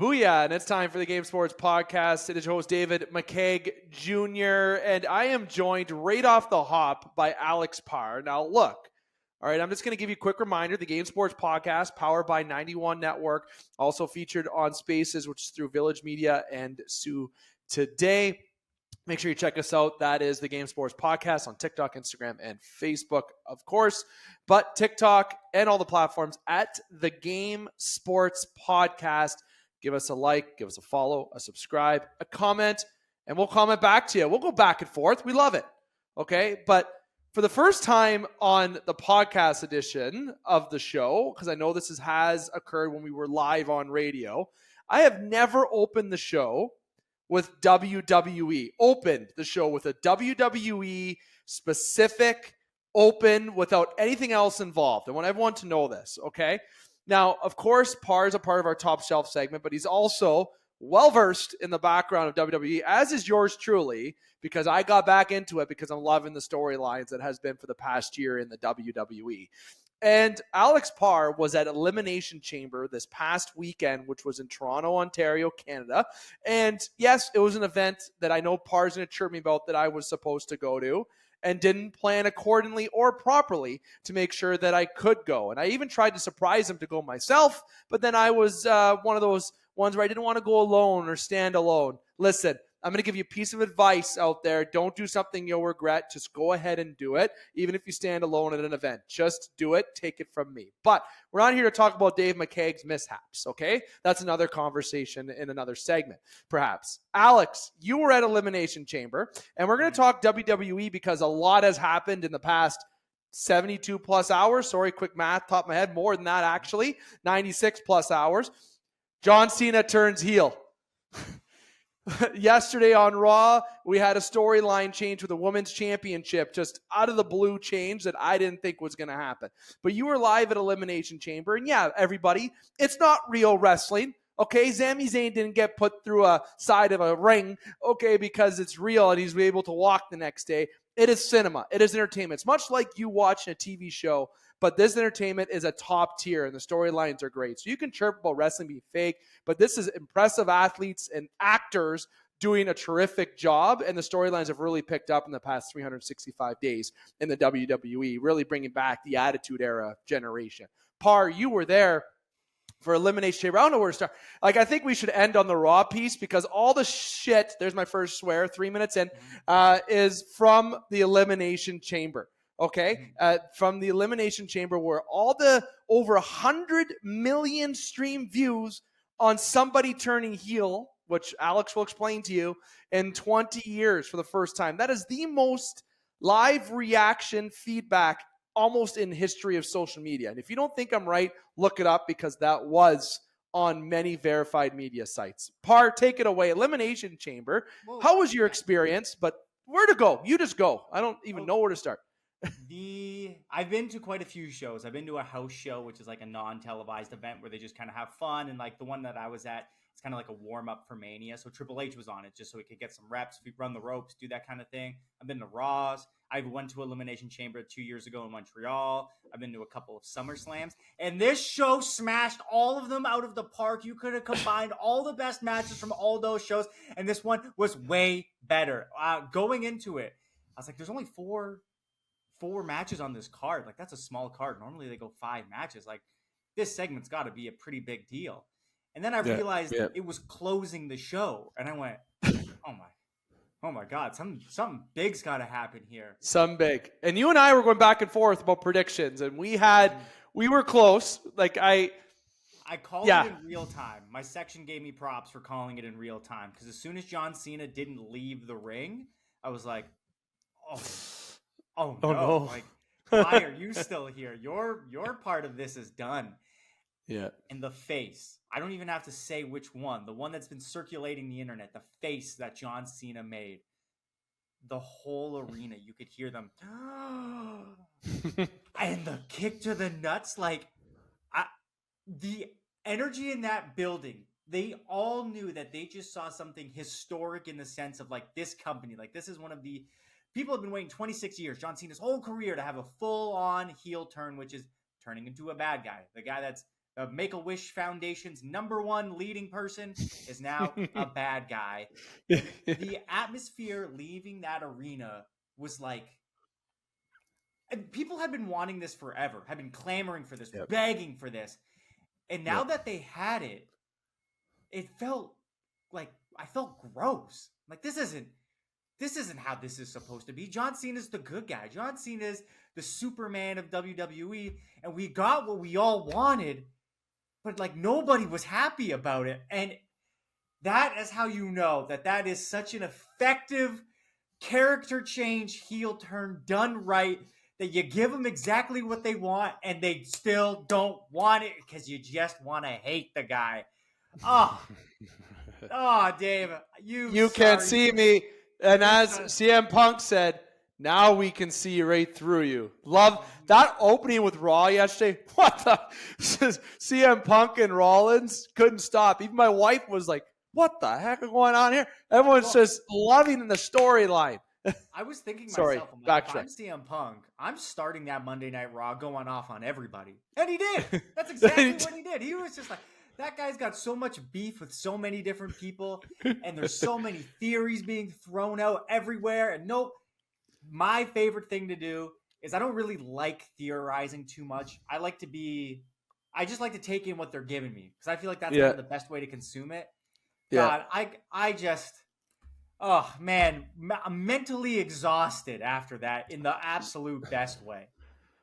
Booyah, and it's time for the Game Sports Podcast. It is your host, David McCaig Jr., and I am joined right off the hop by Alex Parr. Now, look, all right, I'm just going to give you a quick reminder. The Game Sports Podcast, powered by 91 Network, also featured on Spaces, which is through Village Media and Soo Today. Make sure you check us out. That is the Game Sports Podcast on TikTok, Instagram, and Facebook, of course. But TikTok and all the platforms at the Game Sports Podcast. Give us a like, give us a follow, a subscribe, a comment, and we'll comment back to you. We'll go back and forth. We love it. Okay? But for the first time on the podcast edition of the show, because I know this has occurred when we were live on radio, I have never opened the show with WWE. Opened the show with a WWE specific open without anything else involved. I want everyone to know this, okay? Now, of course, Parr is a part of our Top Shelf segment, but he's also well-versed in the background of WWE, as is yours truly, because I got back into it because I'm loving the storylines that has been for the past year in the WWE. And Alex Parr was at Elimination Chamber this past weekend, which was in Toronto, Ontario, Canada. And yes, it was an event that I know Parr's going to chirp me about that I was supposed to go to and didn't plan accordingly or properly to make sure that I could go. And I even tried to surprise him to go myself, but then I was one of those ones where I didn't want to go alone or stand alone. Listen, I'm going to give you a piece of advice out there. Don't do something you'll regret. Just go ahead and do it, even if you stand alone at an event. Just do it. Take it from me. But we're not here to talk about Dave McCaig's mishaps, okay? That's another conversation in another segment, perhaps. Alex, you were at Elimination Chamber, and we're going to talk WWE because a lot has happened in the past 72 plus hours. Sorry, quick math, top of my head. More than that, actually. 96 plus hours. John Cena turns heel. Yesterday on Raw, we had a storyline change with a women's championship, just out of the blue change that I didn't think was going to happen. But you were live at Elimination Chamber, and yeah, everybody, it's not real wrestling. Okay, Sami Zayn didn't get put through a side of a ring, okay, because it's real and he's able to walk the next day. It is cinema. It is entertainment. It's much like you watching a TV show, but this entertainment is a top tier and the storylines are great. So you can chirp about wrestling being fake, but this is impressive athletes and actors doing a terrific job, and the storylines have really picked up in the past 365 days in the WWE, really bringing back the Attitude Era generation. Parr, you were there for Elimination Chamber. I don't know where to start. Like, I think we should end on the Raw piece because all the shit, there's my first swear, 3 minutes in, is from the Elimination Chamber. Okay? From the Elimination Chamber where all the over 100 million stream views on somebody turning heel, which Alex will explain to you, in 20 years for the first time. That is the most live reaction feedback almost in history of social media. And if you don't think I'm right, look it up because that was on many verified media sites. Parr, take it away. Elimination Chamber. Whoa. How was your experience? But where to go? You just go. I don't even know where to start. I've been to quite a few shows. I've been to a house show, which is like a non-televised event where they just kind of have fun. And like the one that I was at, it's kind of like a warm-up for Mania. So Triple H was on it just so we could get some reps, we run the ropes, do that kind of thing. I've been to Raws. I went to Elimination Chamber 2 years ago in Montreal. I've been to a couple of SummerSlams. And this show smashed all of them out of the park. You could have combined all the best matches from all those shows. And this one was way better. Going into it, I was like, there's only four matches on this card. Like, that's a small card. Normally they go 5 matches. Like, this segment's got to be a pretty big deal. And then I realized it was closing the show. And I went, oh my God, something big's got to happen here. Something big. And you and I were going back and forth about predictions. And we were close. Like, I called it in real time. My section gave me props for calling it in real time. Because as soon as John Cena didn't leave the ring, I was like, oh no. Like, why are you still here? Your part of this is done. Yeah. And the face. I don't even have to say which one. The one that's been circulating the internet. The face that John Cena made. The whole arena. You could hear them. And the kick to the nuts. Like, the energy in that building. They all knew that they just saw something historic in the sense of, like, this company. Like, this is one of the... People have been waiting 26 years, John Cena's whole career, to have a full-on heel turn, which is turning into a bad guy. The guy that's the Make-A-Wish Foundation's #1 leading person is now a bad guy. The atmosphere leaving that arena was like, and people had been wanting this forever, had been clamoring for this, begging for this. And now that they had it, it felt like, I felt gross. Like, this isn't how this is supposed to be. John Cena's the good guy. John Cena's the Superman of WWE, and we got what we all wanted, but like nobody was happy about it. And that is how you know that is such an effective character change, heel turn done right, that you give them exactly what they want and they still don't want it because you just want to hate the guy. Oh, Dave, you can't see me. And as CM Punk said, now we can see right through you. Love that opening with Raw yesterday. What the? CM Punk and Rollins couldn't stop. Even my wife was like, what the heck is going on here? Everyone's just loving the storyline. I was thinking myself, I'm like, if I'm CM Punk, I'm starting that Monday Night Raw going off on everybody. And he did. That's exactly what he did. He was just like, that guy's got so much beef with so many different people, and there's so many theories being thrown out everywhere. And my favorite thing to do is I don't really like theorizing too much. I just like to take in what they're giving me because I feel like that's kind of the best way to consume it. God, I just, oh man, I'm mentally exhausted after that in the absolute best way.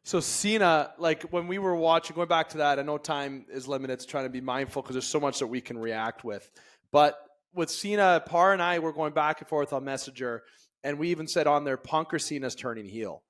So Cena, like when we were watching, going back to that, I know time is limited, to trying to be mindful because there's so much that we can react with. But with Cena, Parr and I were going back and forth on Messenger, and we even said on there, Punk or Cena's turning heel.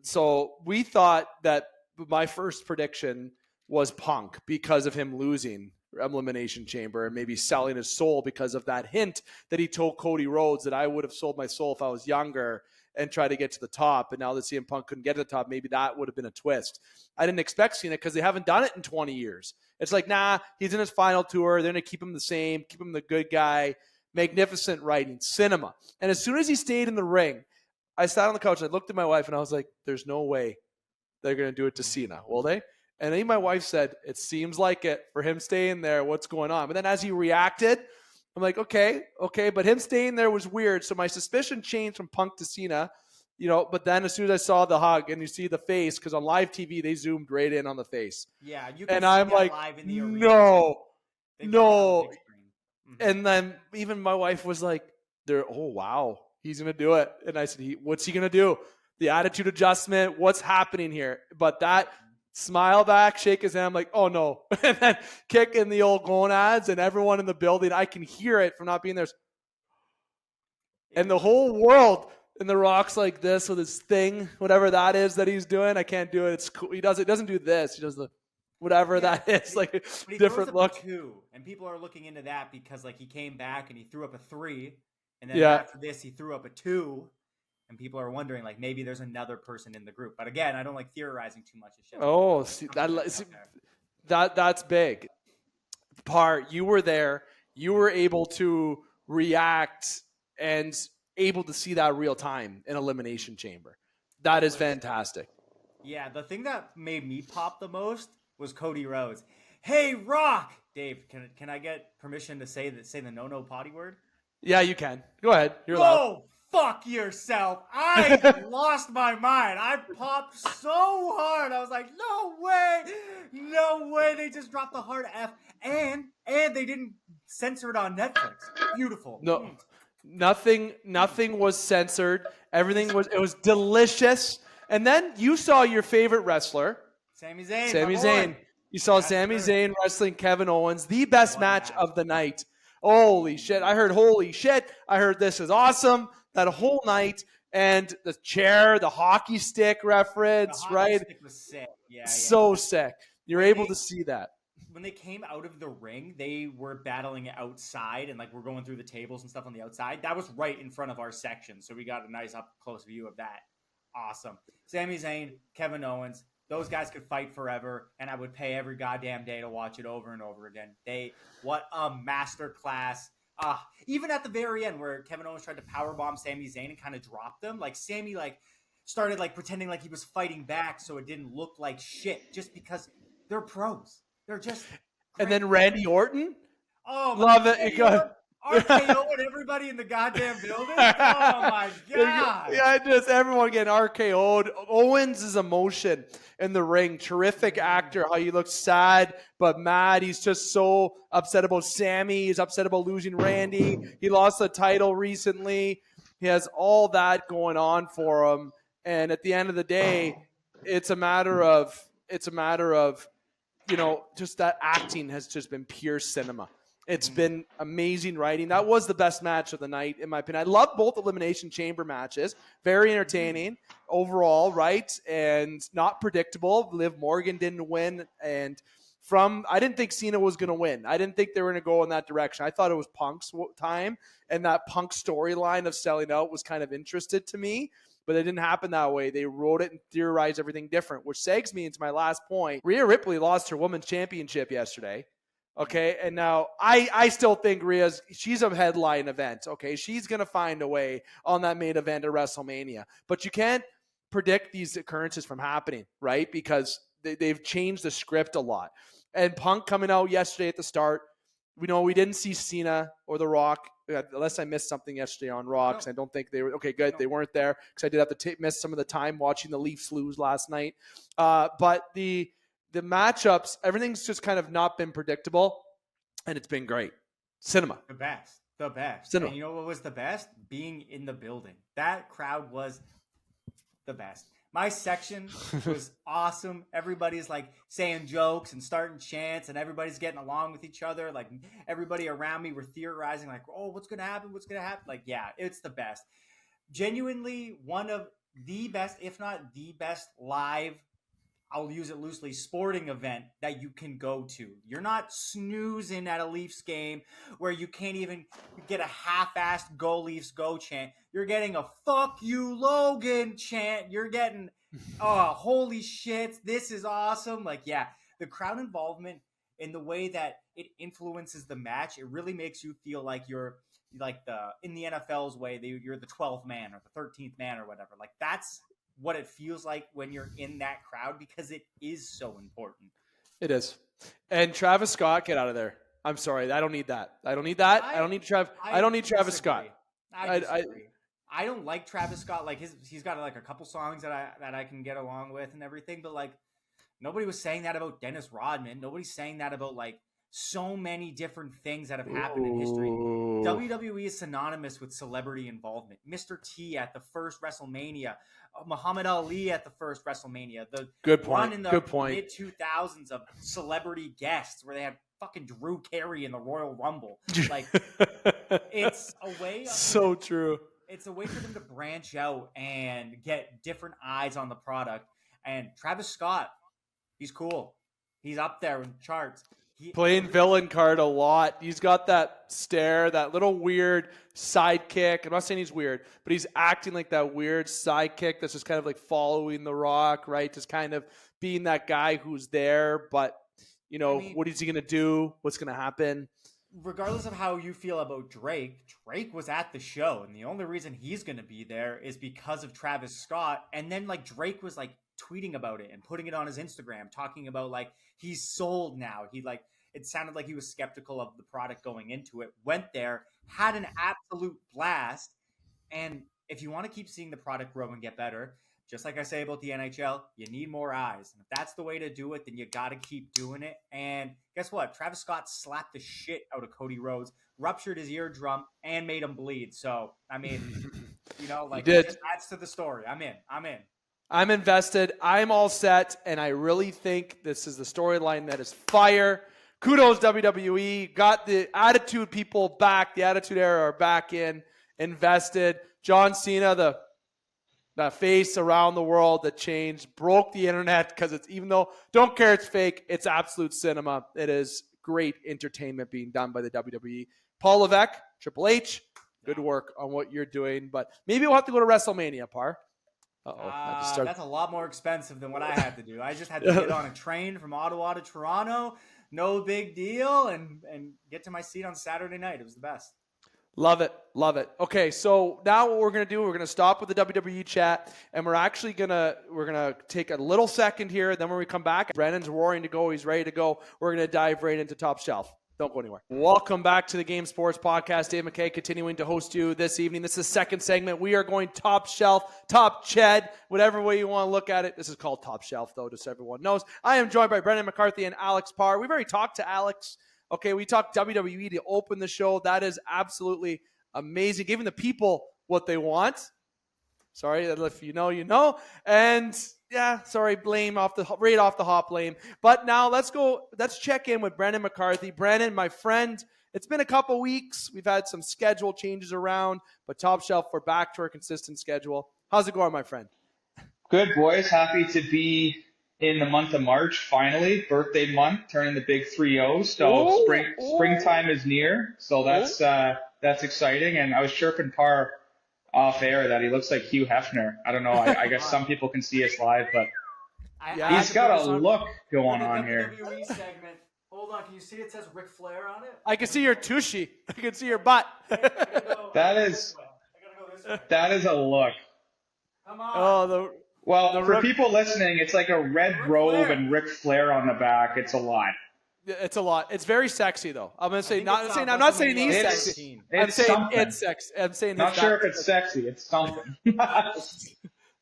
So we thought that my first prediction was Punk because of him losing Elimination Chamber and maybe selling his soul because of that hint that he told Cody Rhodes that I would have sold my soul if I was younger and try to get to the top. And now that CM Punk couldn't get to the top, maybe that would have been a twist. I didn't expect Cena because they haven't done it in 20 years. It's like, nah, he's in his final tour. They're going to keep him the same, keep him the good guy. Magnificent writing, cinema. And as soon as he stayed in the ring, I sat on the couch and I looked at my wife and I was like, there's no way they're going to do it to Cena, will they? And then my wife said, it seems like it for him staying there. What's going on? But then as he reacted, I'm like, okay. But him staying there was weird. So my suspicion changed from Punk to Cena, but then as soon as I saw the hug and you see the face, because on live TV, they zoomed right in on the face. Yeah. You can and see I'm that like, live in the arena. No. And then even my wife was like, oh, wow, he's going to do it. And I said, what's he going to do? The attitude adjustment, what's happening here? But that smile back, shake his hand, I'm like, oh no. And then kick in the old gonads, and everyone in the building, I can hear it from not being there. And the whole world, and The Rock's like this with his thing, whatever that is that he's doing. I can't do it. It's cool. He doesn't do this. He does the whatever that is, like a different look. And people are looking into that because like he came back and he threw up a 3, and then after this he threw up a 2. And people are wondering, like, maybe there's another person in the group. But again, I don't like theorizing too much. That's big. Parr, you were there. You were able to react and able to see that real time in Elimination Chamber. That is fantastic. Yeah, the thing that made me pop the most was Cody Rhodes. Hey, Rock! Dave, can I get permission to say the no potty word? Yeah, you can. Go ahead. You're allowed. Fuck yourself. I lost my mind. I popped so hard. I was like, no way. They just dropped the hard F and they didn't censor it on Netflix. Beautiful. No, nothing was censored. Everything was delicious. And then you saw your favorite wrestler, Sami Zayn. You saw Sami Zayn wrestling Kevin Owens, the best match of the night. Holy shit. I heard holy shit. I heard this is awesome. That whole night, and the chair, the hockey stick reference, right? Stick was sick. Yeah, so sick. You're able to see that. When they came out of the ring, they were battling outside, and like we're going through the tables and stuff on the outside. That was right in front of our section, so we got a nice up close view of that. Awesome. Sami Zayn, Kevin Owens, those guys could fight forever, and I would pay every goddamn day to watch it over and over again. What a masterclass. Even at the very end where Kevin Owens tried to powerbomb Sami Zayn and kind of dropped them, like Sami started pretending like he was fighting back so it didn't look like shit just because they're pros. They're just And great. then Randy Orton. Oh, Love it. Randy You got Orton, RKO and everybody in the goddamn building. Oh my god. Yeah, just everyone getting RKO'd. Owens' emotion in the ring. Terrific actor. How he looks sad but mad. He's just so upset about Sammy. He's upset about losing Randy. He lost the title recently. He has all that going on for him. And at the end of the day, it's a matter of just that acting has just been pure cinema. It's been amazing writing. That was the best match of the night, in my opinion. I love both Elimination Chamber matches. Very entertaining overall, right? And not predictable. Liv Morgan didn't win. And I didn't think Cena was going to win. I didn't think they were going to go in that direction. I thought it was Punk's time. And that Punk storyline of selling out was kind of interested to me. But it didn't happen that way. They wrote it and theorized everything different, which segs me into my last point. Rhea Ripley lost her women's championship yesterday. Okay, and now I still think she's a headline event. Okay, she's going to find a way on that main event at WrestleMania. But you can't predict these occurrences from happening, right? Because they've changed the script a lot. And Punk coming out yesterday at the start, we didn't see Cena or The Rock, unless I missed something yesterday on Raw, because I don't think they were. Okay, good. They weren't there because I did have to miss some of the time watching the Leafs lose last night. But the matchups, everything's just kind of not been predictable, and it's been great. Cinema. The best. Cinema. And you know what was the best? Being in the building. That crowd was the best. My section was awesome. Everybody's like saying jokes and starting chants, and everybody's getting along with each other. Like everybody around me were theorizing, like, "Oh, what's gonna happen? What's gonna happen?" Like, yeah, it's the best. Genuinely, one of the best, if not the best, live, I'll use it loosely, sporting event that you can go to. You're not snoozing at a Leafs game where you can't even get a half-assed "Go Leafs Go" chant. You're getting a "Fuck you, Logan" chant. You're getting, oh, holy shit, this is awesome. Like, yeah, the crowd involvement in the way that it influences the match, it really makes you feel like you're like in the NFL's way, you're the 12th man or the 13th man or whatever. Like, that's what it feels like when you're in that crowd, because it is so important. It is. And Travis Scott, get out of there. I'm sorry. I don't need that. I don't need that. I don't need Travis Scott. I disagree. I don't like Travis Scott. Like he's got like a couple songs that I can get along with and everything, but like nobody was saying that about Dennis Rodman. Nobody's saying that about like so many different things that have happened in history. WWE is synonymous with celebrity involvement. Mr. T at the first WrestleMania, Muhammad Ali at the first WrestleMania. The good point. Run in the mid 2000s of celebrity guests where they had fucking Drew Carey in the Royal Rumble. Like it's a way. So true. It's a way for them to branch out and get different eyes on the product. And Travis Scott, he's cool. He's up there in charts. Playing villain card a lot. He's got that stare, that little weird sidekick. I'm not saying he's weird, but he's acting like that weird sidekick that's just kind of like following The Rock, right? Just kind of being that guy who's there, but what is he going to do? What's going to happen? Regardless of how you feel about Drake was at the show, and the only reason he's going to be there is because of Travis Scott. And then like Drake was like tweeting about it and putting it on his Instagram, talking about like he's sold now. It sounded like he was skeptical of the product going into it, went there, had an absolute blast. And if you want to keep seeing the product grow and get better, just like I say about the NHL, you need more eyes. And if that's the way to do it, then you got to keep doing it. And guess what? Travis Scott slapped the shit out of Cody Rhodes, ruptured his eardrum, and made him bleed. So, I mean, it just adds to the story. I'm in. I'm invested. I'm all set. And I really think this is the storyline that is fire. Kudos, WWE. Got the Attitude people back. The Attitude Era are back in. Invested. John Cena, the face around the world that changed, broke the internet because it's, even though, don't care it's fake, it's absolute cinema. It is great entertainment being done by the WWE. Paul Levesque, Triple H, good work on what you're doing. But maybe we'll have to go to WrestleMania, Parr. That's a lot more expensive than what I had to do. I just had to get on a train from Ottawa to Toronto. No big deal. And get to my seat on Saturday night. It was the best. Love it. Love it. Okay, so now what we're going to do, we're going to stop with the WWE chat, and we're going to take a little second here. Then when we come back, Brennan's roaring to go. He's ready to go. We're going to dive right into Top Shelf. Don't go anywhere. Welcome back to the Game Sports Podcast. Dave McCaig continuing to host you this evening. This is the second segment. We are going Top Shelf, Top Ched, whatever way you want to look at it. This is called Top Shelf, though, just so everyone knows. I am joined by Brendan McCarthy and Alex Parr. We've already talked to Alex. Okay, we talked WWE to open the show. That is absolutely amazing. Giving the people what they want. Sorry, if you know, you know. And yeah, sorry, blame off the hop blame. But now let's check in with Brendan McCarthy. Brendan, my friend, it's been a couple weeks. We've had some schedule changes around, but Top Shelf, we're back to our consistent schedule. How's it going, my friend? Good, boys. Happy to be in the month of March, finally. Birthday month, turning the big 3-0. So springtime is near. So that's exciting. And I was chirping Parr off air that he looks like Hugh Hefner. I don't know. I guess some people can see us live, but he's got a look going on here. WWE segment. Hold on. Can you see it says Ric Flair on it? I can see your tushy. I can see your butt. That is a look. Come on. Oh, for people listening, it's like a red robe and Ric Flair on the back. It's a lot. It's a lot. It's very sexy, though. I'm not saying he's sexy. I'm saying it's sexy. I'm saying not sure if it's sexy. It's something.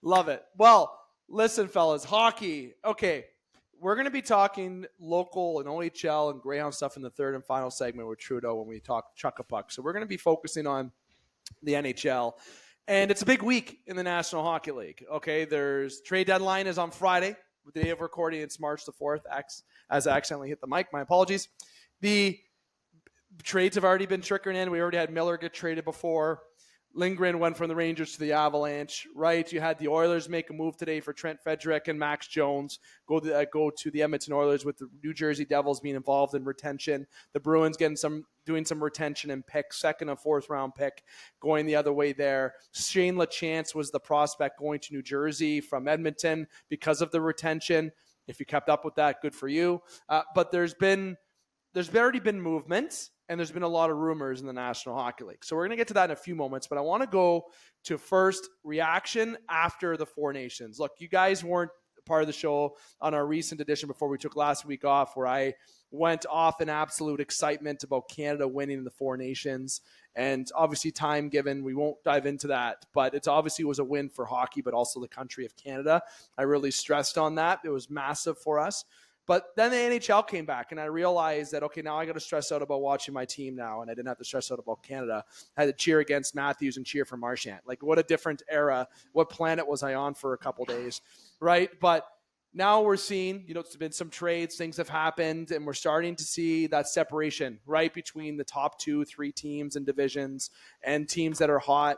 Love it. Well, listen, fellas, hockey. Okay, we're going to be talking local and OHL and Greyhound stuff in the third and final segment with Trudeau when we talk Chuck a Puck. So we're going to be focusing on the NHL. And it's a big week in the National Hockey League. Okay, there's trade deadline is on Friday. The day of recording, it's March the 4th. As I accidentally hit the mic, my apologies. The trades have already been trickling in. We already had Miller get traded before. Lindgren went from the Rangers to the Avalanche, right? You had the Oilers make a move today for Trent Frederick and Max Jones. Go to the Edmonton Oilers with the New Jersey Devils being involved in retention. The Bruins doing some retention and pick, second and fourth round pick, going the other way there. Shane LaChance was the prospect going to New Jersey from Edmonton because of the retention. If you kept up with that, good for you. But there's already been movement, and there's been a lot of rumors in the National Hockey League. So we're going to get to that in a few moments, but I want to go to first reaction after the Four Nations. Look, you guys weren't part of the show on our recent edition before we took last week off, where I went off in absolute excitement about Canada winning the Four Nations. And obviously time given, we won't dive into that, but it obviously was a win for hockey, but also the country of Canada. I really stressed on that. It was massive for us. But then the NHL came back, and I realized that, okay, now I got to stress out about watching my team now, and I didn't have to stress out about Canada. I had to cheer against Matthews and cheer for Marchand. Like, what a different era. What planet was I on for a couple days, right? But now we're seeing, it's been some trades, things have happened, and we're starting to see that separation, right, between the top 2-3 teams and divisions and teams that are hot.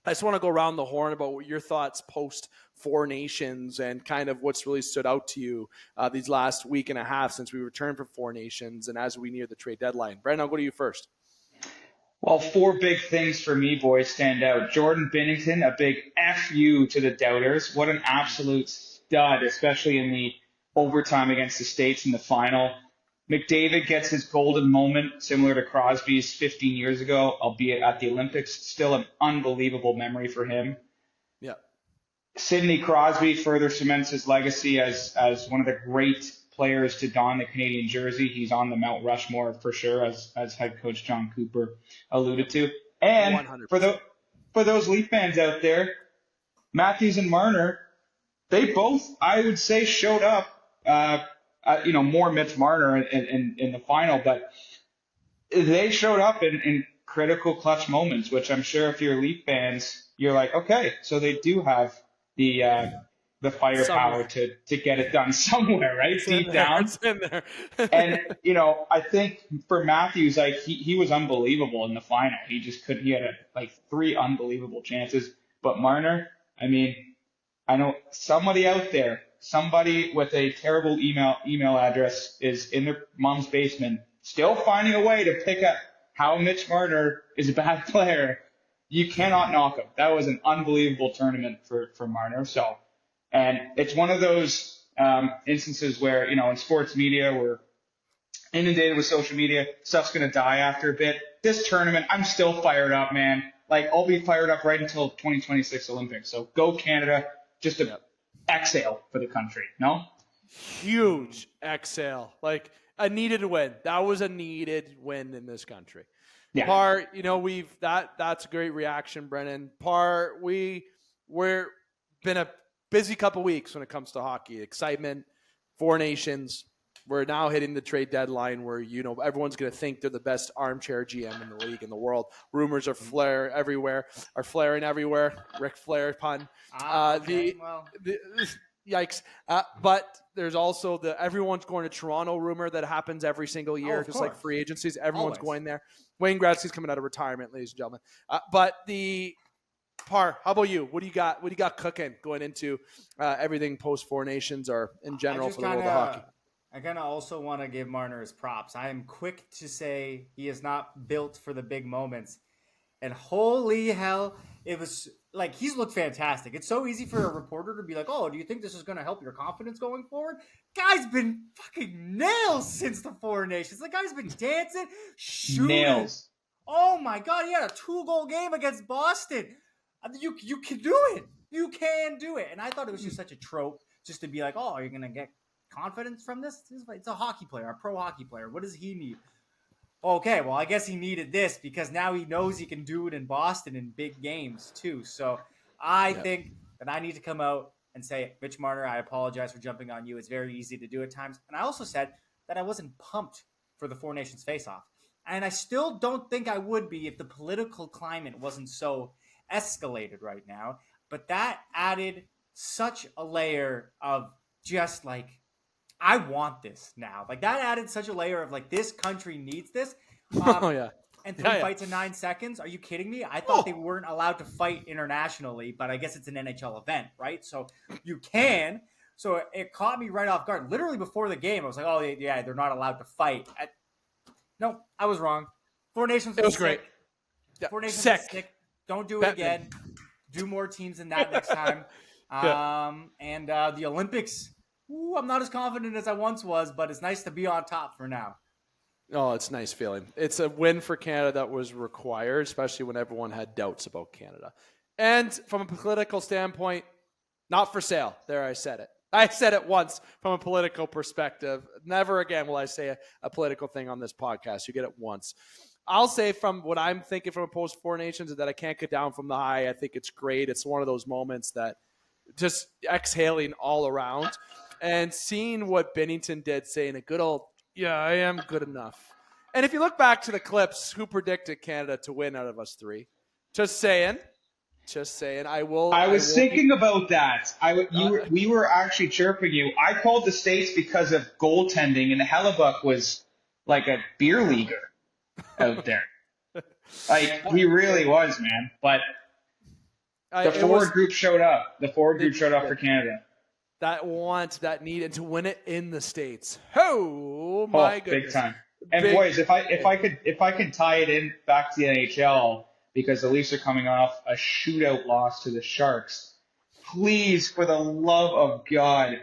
I just want to go around the horn about what your thoughts post Four Nations and kind of what's really stood out to you these last week and a half since we returned from Four Nations and as we near the trade deadline. Brandon, I'll go to you first. Well, four big things for me, boys, stand out. Jordan Binnington, a big FU to the doubters. What an absolute stud, especially in the overtime against the States in the final. McDavid gets his golden moment, similar to Crosby's 15 years ago, albeit at the Olympics. Still an unbelievable memory for him. Yeah. Sidney Crosby further cements his legacy as one of the great players to don the Canadian jersey. He's on the Mount Rushmore for sure, as head coach John Cooper alluded to. And 100%. For those Leaf fans out there, Matthews and Marner, they both, I would say, showed up. More Mitch Marner in the final, but they showed up in critical clutch moments, which I'm sure if you're Leaf fans, you're like, okay, so they do have the firepower to get it done somewhere, right? Deep down. It's in there. And, I think for Matthews, like he was unbelievable in the final. He just couldn't, he had three unbelievable chances. But Marner, I mean, I know somebody out there, somebody with a terrible email address is in their mom's basement, still finding a way to pick up how Mitch Marner is a bad player. You cannot knock him. That was an unbelievable tournament for Marner. So, and it's one of those instances where, in sports media, we're inundated with social media. Stuff's going to die after a bit. this tournament, I'm still fired up, man. Like, I'll be fired up right until 2026 Olympics. So go Canada, just to exhale for the country, no? Huge exhale. Like, a needed win. That was a needed win in this country. Yeah. Parr, that's a great reaction, Brennan. Parr, we're been a busy couple weeks when it comes to hockey. Excitement, Four Nations. We're now hitting the trade deadline where, everyone's going to think they're the best armchair GM in the league in the world. Rumors are flaring everywhere. Ric Flair pun. Yikes. But there's also everyone's going to Toronto rumor that happens every single year, just like free agencies. Everyone's going there. Wayne Gretzky's coming out of retirement, ladies and gentlemen. But Parr, how about you? What do you got? What do you got cooking going into everything post Four Nations or in general for the world of hockey? I kind of also want to give Marner his props. I am quick to say he is not built for the big moments. And holy hell, it was like he's looked fantastic. It's so easy for a reporter to be like, oh, do you think this is going to help your confidence going forward? Guy's been fucking nails since the Four Nations. The guy's been dancing, shooting. Nails. Oh my God, he had a 2-goal game against Boston. You can do it. You can do it. And I thought it was just such a trope just to be like, oh, are you going to get confidence from this? It's a hockey player, a pro hockey player. What does he need? Okay, well, I guess he needed this because now he knows he can do it in Boston in big games too. So I think that I need to come out and say, Mitch Marner, I apologize for jumping on you. It's very easy to do at times. And I also said that I wasn't pumped for the Four Nations face-off. And I still don't think I would be if the political climate wasn't so escalated right now. But that added such a layer of just like, I want this now. Like, that added such a layer of like, this country needs this. And 3 fights in 9 seconds. Are you kidding me? I thought they weren't allowed to fight internationally, but I guess it's an NHL event, right? So you can. So it caught me right off guard. Literally before the game, I was like, oh yeah, they're not allowed to fight. No, I was wrong. Four Nations. It was great. Yeah. Four Nations was sick. Don't do it again. Do more teams than that next time. And the Olympics. Ooh, I'm not as confident as I once was, but it's nice to be on top for now. Oh, it's a nice feeling. It's a win for Canada that was required, especially when everyone had doubts about Canada. And from a political standpoint, not for sale. There, I said it. I said it once from a political perspective. Never again will I say a political thing on this podcast. You get it once. I'll say from what I'm thinking from a post Four Nations is that I can't get down from the high. I think it's great. It's one of those moments that just exhaling all around. And seeing what Bennington did, saying a good old, I am good enough. And if you look back to the clips, who predicted Canada to win out of us three? Just saying. I was thinking about that. We were actually chirping you. I called the States because of goaltending, and Hellebuck was like a beer leaguer out there. Like, he really was, man. But the forward group showed up. The forward group showed up for Canada. That want, that need, and to win it in the States. Oh my goodness! Big time. And boys, if I could tie it in back to the NHL, because the Leafs are coming off a shootout loss to the Sharks. Please, for the love of God,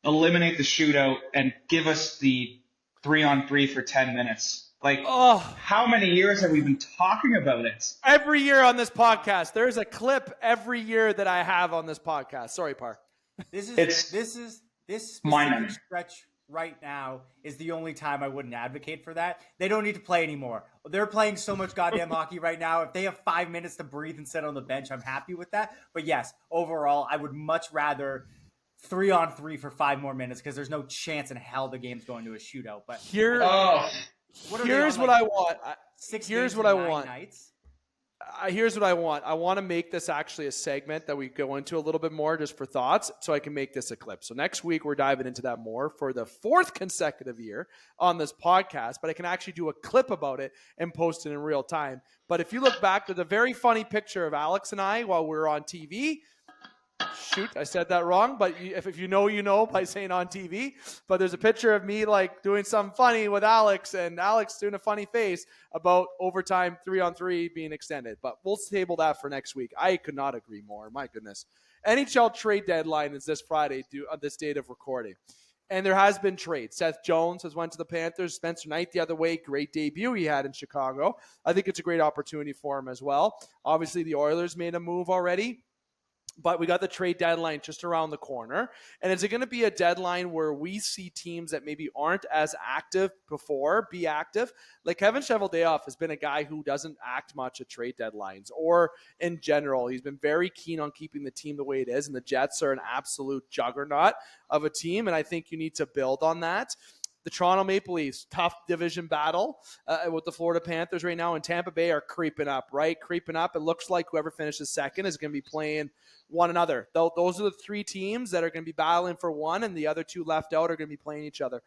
eliminate the shootout and give us the 3-on-3 for 10 minutes. Like, how many years have we been talking about it? Every year on this podcast, there's a clip every year that I have on this podcast. Sorry, Parr. This specific stretch right now is the only time I wouldn't advocate for that. They don't need to play anymore. They're playing so much goddamn hockey right now. If they have 5 minutes to breathe and sit on the bench, I'm happy with that. But yes, overall, I would much rather 3-on-3 for 5 more minutes because there's no chance in hell the game's going to a shootout. But here's what I want. Here's what I want. Here's what I want. I want to make this actually a segment that we go into a little bit more just for thoughts so I can make this a clip. So next week, we're diving into that more for the 4th consecutive year on this podcast, but I can actually do a clip about it and post it in real time. But if you look back, there's a very funny picture of Alex and I while we were on TV. Shoot, I said that wrong, but if you know, you know by saying on TV. But there's a picture of me like doing something funny with Alex, and Alex doing a funny face about overtime 3-on-3 being extended. But we'll table that for next week. I could not agree more. My goodness. NHL Trade Deadline is this Friday on this date of recording. And there has been trades. Seth Jones has went to the Panthers. Spencer Knight the other way. Great debut he had in Chicago. I think it's a great opportunity for him as well. Obviously, the Oilers made a move already. But we got the trade deadline just around the corner. And is it going to be a deadline where we see teams that maybe aren't as active before be active? Like Kevin Cheveldayoff has been a guy who doesn't act much at trade deadlines or in general. He's been very keen on keeping the team the way it is. And the Jets are an absolute juggernaut of a team. And I think you need to build on that. The Toronto Maple Leafs, tough division battle with the Florida Panthers right now, and Tampa Bay are creeping up, right? Creeping up. It looks like whoever finishes second is going to be playing one another. Those are the three teams that are going to be battling for one, and the other two left out are going to be playing each other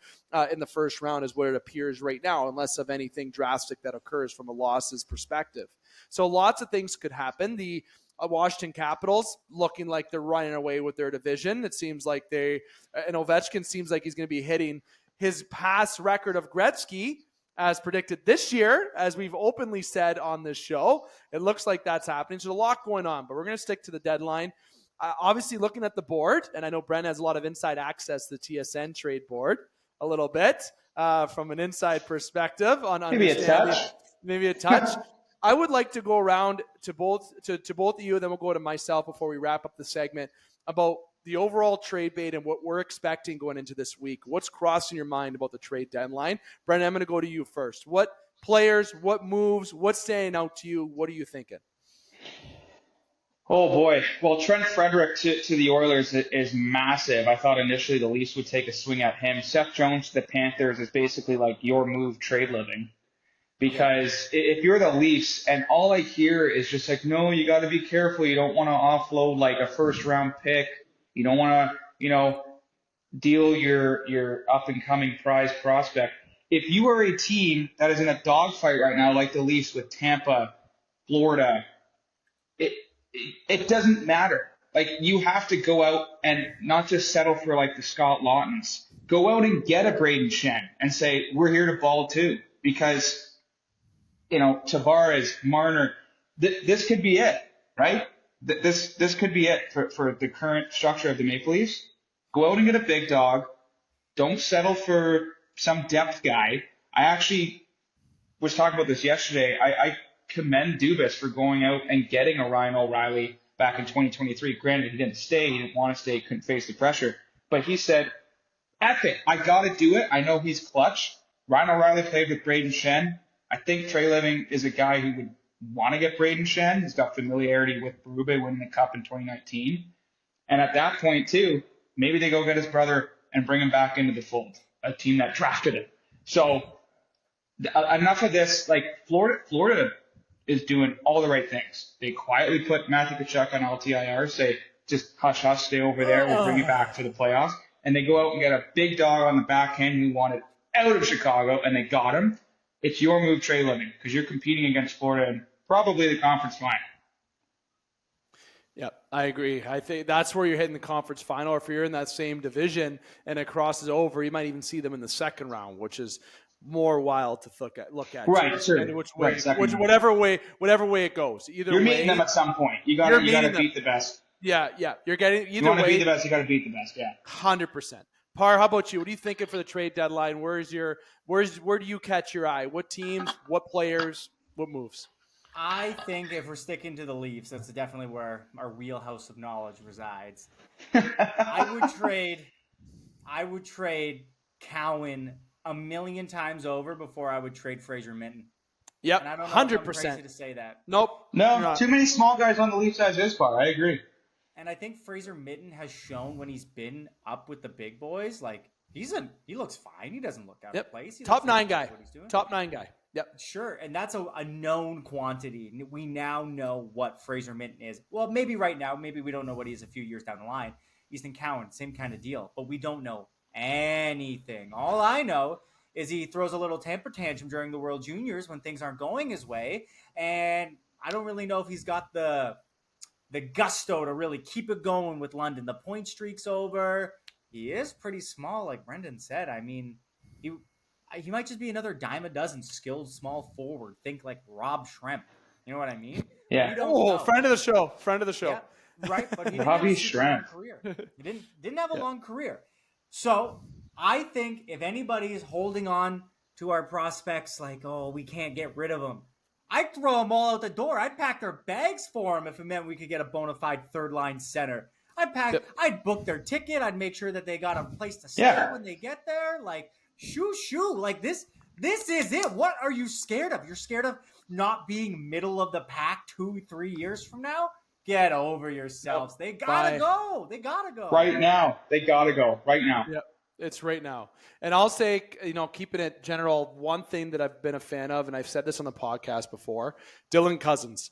in the first round is what it appears right now, unless of anything drastic that occurs from a losses perspective. So lots of things could happen. The Washington Capitals looking like they're running away with their division. It seems like and Ovechkin seems like he's going to be hitting his past record of Gretzky as predicted this year, as we've openly said on this show. It looks like that's happening. So a lot going on, but we're going to stick to the deadline. Obviously, looking at the board, and I know Brent has a lot of inside access to the TSN trade board a little bit from an inside perspective on maybe a touch. Maybe a touch. I would like to go around to both of you, and then we'll go to myself before we wrap up the segment about the overall trade bait and what we're expecting going into this week. What's crossing your mind about the trade deadline? Brent, I'm going to go to you first. What players, what moves, what's standing out to you? What are you thinking? Oh boy. Well, Trent Frederick to the Oilers is massive. I thought initially the Leafs would take a swing at him. Seth Jones to the Panthers is basically like your move trade living. Because if you're the Leafs and all I hear is just like, no, you got to be careful. You don't want to offload like a first round pick. You don't want to, deal your up and coming prize prospect. If you are a team that is in a dogfight right now, like the Leafs with Tampa, Florida, it doesn't matter. Like you have to go out and not just settle for like the Scott Laughtons. Go out and get a Braden Shen and say, we're here to ball too. Because, Tavares, Marner, this could be it, right? This could be it for the current structure of the Maple Leafs. Go out and get a big dog. Don't settle for some depth guy. I actually was talking about this yesterday. I commend Dubas for going out and getting a Ryan O'Reilly back in 2023. Granted, he didn't stay. He didn't want to stay. Couldn't face the pressure. But he said, F it. I got to do it. I know he's clutch. Ryan O'Reilly played with Braden Shen. I think Trey Living is a guy who would want to get Braden Shen. He's got familiarity with Berube winning the Cup in 2019. And at that point, too, maybe they go get his brother and bring him back into the fold, a team that drafted him. So enough of this. Like Florida is doing all the right things. They quietly put Matthew Tkachuk on LTIR, say, just hush, stay over there. We'll bring you back to the playoffs. And they go out and get a big dog on the back end who wanted out of Chicago, and they got him. It's your move, Trey Living, because you're competing against Florida in probably the conference final. Yeah, I agree. I think that's where you're hitting the conference final. If you're in that same division and it crosses over, you might even see them in the second round, which is more wild to look at. Right, sure. Whatever way it goes. Either you're way, meeting them at some point. You got to beat the best. Yeah. You're getting either you want to way. beat the best, you got to beat the best. Yeah. 100%. Parr, how about you? What are you thinking for the trade deadline? Where do you catch your eye? What teams? What players? What moves? I think if we're sticking to the Leafs, that's definitely where our wheelhouse of knowledge resides. I would trade Cowan a million times over before I would trade Fraser Minten. Yep, and I don't know 100%. If I'm crazy to say that. Nope. No, too many small guys on the Leafs as this far. I agree. And I think Fraser Minten has shown when he's been up with the big boys, like he looks fine. He doesn't look out of place. Top 9 guy. Top 9 guy. Yep. Sure. And that's a known quantity. We now know what Fraser Minten is. Well, maybe right now, maybe we don't know what he is a few years down the line. Ethan Cowan, same kind of deal. But we don't know anything. All I know is he throws a little temper tantrum during the World Juniors when things aren't going his way. And I don't really know if he's got the gusto to really keep it going with London. The point streak's over. He is pretty small, like Brendan said. I mean, he might just be another dime a dozen skilled small forward. Think like Rob Schremp. You know what I mean? Yeah. Friend of the show. Yeah, right. But he Robbie didn't have a Schremp. career. He didn't have a long career. So I think if anybody is holding on to our prospects like, oh, we can't get rid of them, I'd throw them all out the door. I'd pack their bags for them if it meant we could get a bona fide third line center. I'd book their ticket. I'd make sure that they got a place to stay when they get there. Like, shoo. Like, this is it. What are you scared of? You're scared of not being middle of the pack 2-3 years from now? Get over yourselves. They gotta go. They gotta go. Right now. They gotta go. Right now. Yep. It's right now. And I'll say, keeping it general, one thing that I've been a fan of, and I've said this on the podcast before, Dylan Cousins.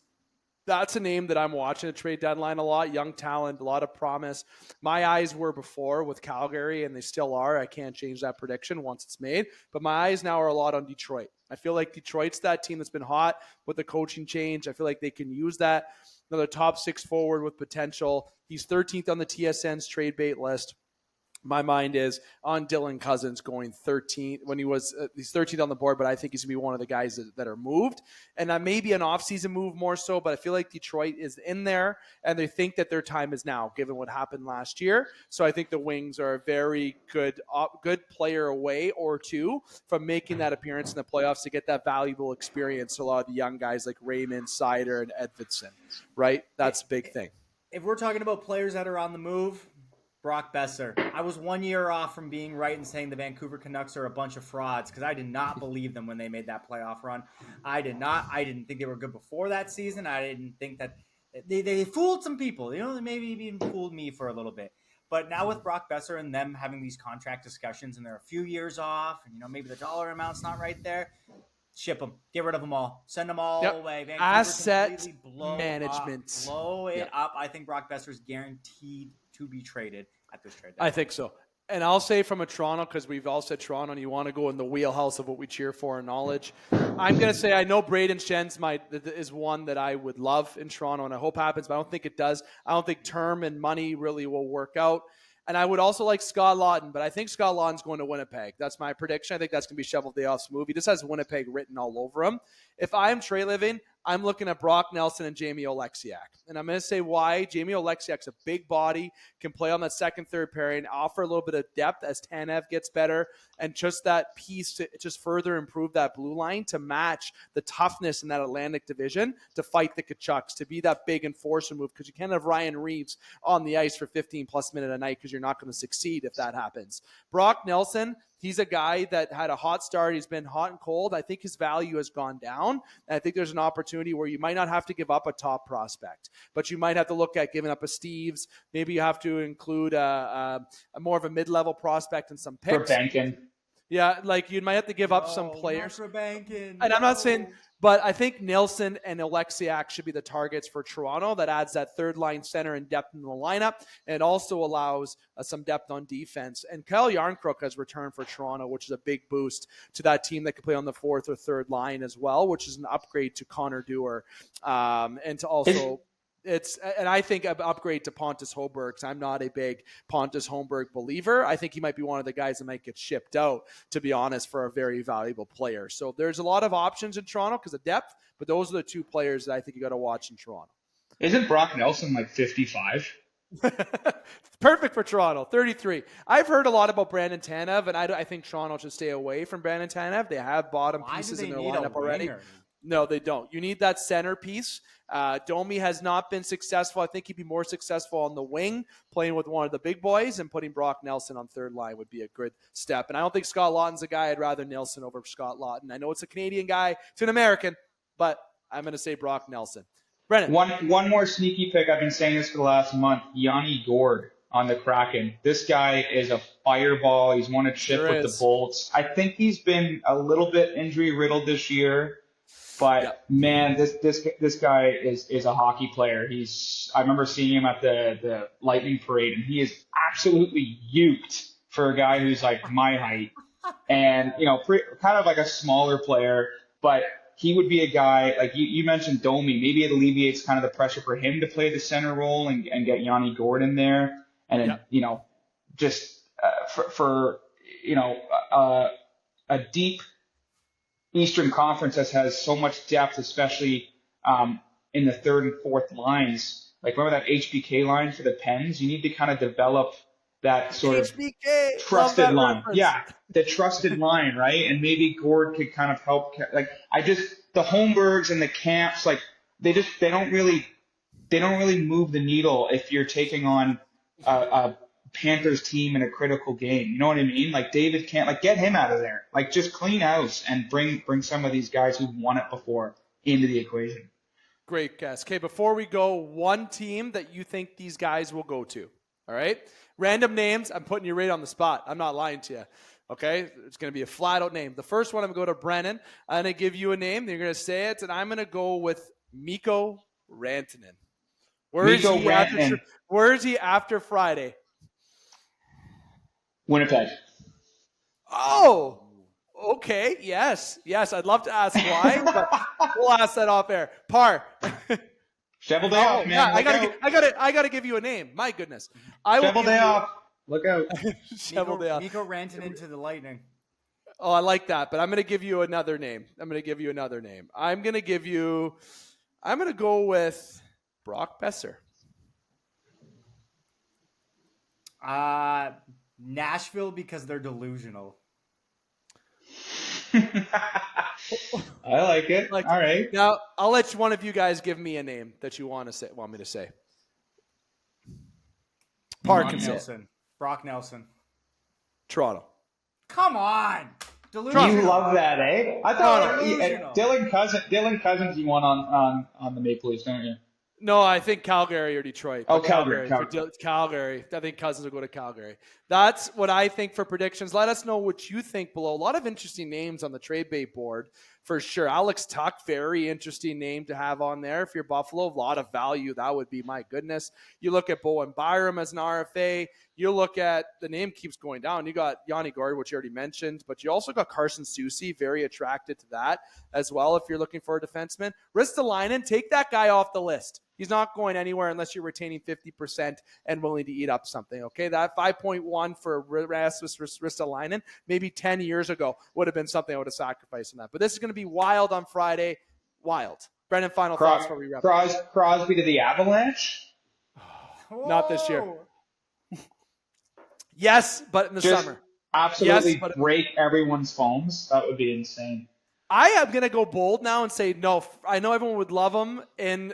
That's a name that I'm watching at trade deadline a lot. Young talent, a lot of promise. My eyes were before with Calgary, and they still are. I can't change that prediction once it's made. But my eyes now are a lot on Detroit. I feel like Detroit's that team that's been hot with the coaching change. I feel like they can use that. Another top 6 forward with potential. He's 13th on the TSN's trade bait list. My mind is on Dylan Cousins going 13th when he's 13th on the board, but I think he's going to be one of the guys that are moved. And that may be an offseason move more so, but I feel like Detroit is in there and they think that their time is now, given what happened last year. So I think the Wings are a very good player away or two from making that appearance in the playoffs to get that valuable experience to a lot of the young guys like Raymond, Seider, and Edvidson, right? That's a big thing. If we're talking about players that are on the move, Brock Besser. I was 1 year off from being right and saying the Vancouver Canucks are a bunch of frauds because I did not believe them when they made that playoff run. I didn't think they were good before that season. I didn't think that they fooled some people. They maybe even fooled me for a little bit. But now with Brock Besser and them having these contract discussions and they're a few years off and maybe the dollar amount's not right there, ship them. Get rid of them all. Send them all away. Vancouver asset management. Blow it up. I think Brock Besser is guaranteed to be traded at this trade deadline. I think so. And I'll say from a Toronto, because we've all said Toronto, and you want to go in the wheelhouse of what we cheer for in knowledge. I'm going to say I know Braden Schenz is one that I would love in Toronto, and I hope happens, but I don't think it does. I don't think term and money really will work out. And I would also like Scott Laughton, but I think Scott Laughton's going to Winnipeg. That's my prediction. I think that's going to be Shovel Dayoff's move. He just has Winnipeg written all over him. If I'm Trey Living, I'm looking at Brock Nelson and Jamie Oleksiak. And I'm going to say why. Jamie Oleksiak's a big body, can play on that second, third pairing, offer a little bit of depth as Tanev gets better, and just that piece to just further improve that blue line to match the toughness in that Atlantic division to fight the Kachucks, to be that big enforcer move, because you can't have Ryan Reeves on the ice for 15-plus minutes a night because you're not going to succeed if that happens. Brock Nelson, he's a guy that had a hot start. He's been hot and cold. I think his value has gone down. And I think there's an opportunity where you might not have to give up a top prospect, but you might have to look at giving up a Steves. Maybe you have to include a more of a mid-level prospect and some picks. For banking. Yeah, like you might have to give up some players. For banking. And I'm not saying, but I think Nielsen and Oleksiak should be the targets for Toronto. That adds that third line center and depth in the lineup, and also allows some depth on defense. And Kyle Yarncrook has returned for Toronto, which is a big boost to that team that can play on the fourth or third line as well, which is an upgrade to Connor Dewar, and to also. And I think an upgrade to Pontus Holmberg, because I'm not a big Pontus Holmberg believer. I think he might be one of the guys that might get shipped out, to be honest, for a very valuable player. So there's a lot of options in Toronto because of depth, but those are the two players that I think you got to watch in Toronto. Isn't Brock Nelson like 55? Perfect for Toronto, 33. I've heard a lot about Brandon Tanev, and I think Toronto should stay away from Brandon Tanev. They have bottom pieces in their lineup already. No, they don't. You need that centerpiece. Domi has not been successful. I think he'd be more successful on the wing, playing with one of the big boys, and putting Brock Nelson on third line would be a good step. And I don't think Scott Laughton's a guy I'd rather Nelson over Scott Laughton. I know it's a Canadian guy. It's an American, but I'm going to say Brock Nelson. Brennan. One more sneaky pick. I've been saying this for the last month. Yanni Gourde on the Kraken. This guy is a fireball. He's won a chip with the Bolts. I think he's been a little bit injury-riddled this year. But man, this guy is a hockey player. I remember seeing him at the Lightning parade, and he is absolutely uked for a guy who's like my height, and kind of like a smaller player. But he would be a guy like you mentioned Domi. Maybe it alleviates kind of the pressure for him to play the center role and get Yanni Gourde in there, and then, just for a deep Eastern Conference that has so much depth, especially in the third and fourth lines. Like remember that HBK line for the Pens? You need to kind of develop that sort of HBK. Love trusted that line. reference. Yeah, the trusted line, right? And maybe Gord could kind of help. Like the Holmbergs and the Camps, like they don't really move the needle if you're taking on a Panthers team in a critical game. You know what I mean? Like David can't get him out of there. Like just clean house and bring some of these guys who've won it before into the equation. Great guess. Okay, before we go, one team that you think these guys will go to. All right? Random names. I'm putting you right on the spot. I'm not lying to you. Okay? It's going to be a flat-out name. The first one, I'm going to go to Brennan. I'm going to give you a name. You're going to say it, and I'm going to go with Mikko Rantanen. Where is he after Friday? Winnipeg. Oh, okay. Yes. I'd love to ask why, but we'll ask that off air. Parr. Shovel day off, man. Yeah, I gotta give you a name. My goodness. Shovel day off. Look out. Shovel day off. Mikko Rantanen to the Lightning. Oh, I like that, but I'm gonna give you another name. I'm gonna go with Brock Besser. Nashville because they're delusional. I like it. All right. Now, I'll let one of you guys give me a name that you want me to say. Nelson. Brock Nelson. Toronto. Come on. Delusional. You love that, eh? I thought Dylan Cousins you want on the Maple Leafs, don't you? No, I think Calgary or Detroit. Oh, Calgary. Calgary. I think Cousins will go to Calgary. That's what I think for predictions. Let us know what you think below. A lot of interesting names on the trade bait board for sure. Alex Tuck, very interesting name to have on there. If you're Buffalo, a lot of value. That would be, my goodness. You look at Bowen Byram as an RFA. You look at, the name keeps going down. You got Yanni Gord, which you already mentioned, but you also got Carson Soucy, very attracted to that as well if you're looking for a defenseman. Ristolainen, take that guy off the list. He's not going anywhere unless you're retaining 50% and willing to eat up something, okay? That 5.1 for Rasmus Ristolainen maybe 10 years ago would have been something I would have sacrificed in that. But this is going to be wild on Friday. Wild. Brendan, final thoughts before we wrap up. Crosby to the Avalanche? Not this year. Yes, but in the summer. Absolutely break everyone's phones. That would be insane. I am going to go bold now and say no. I know everyone would love him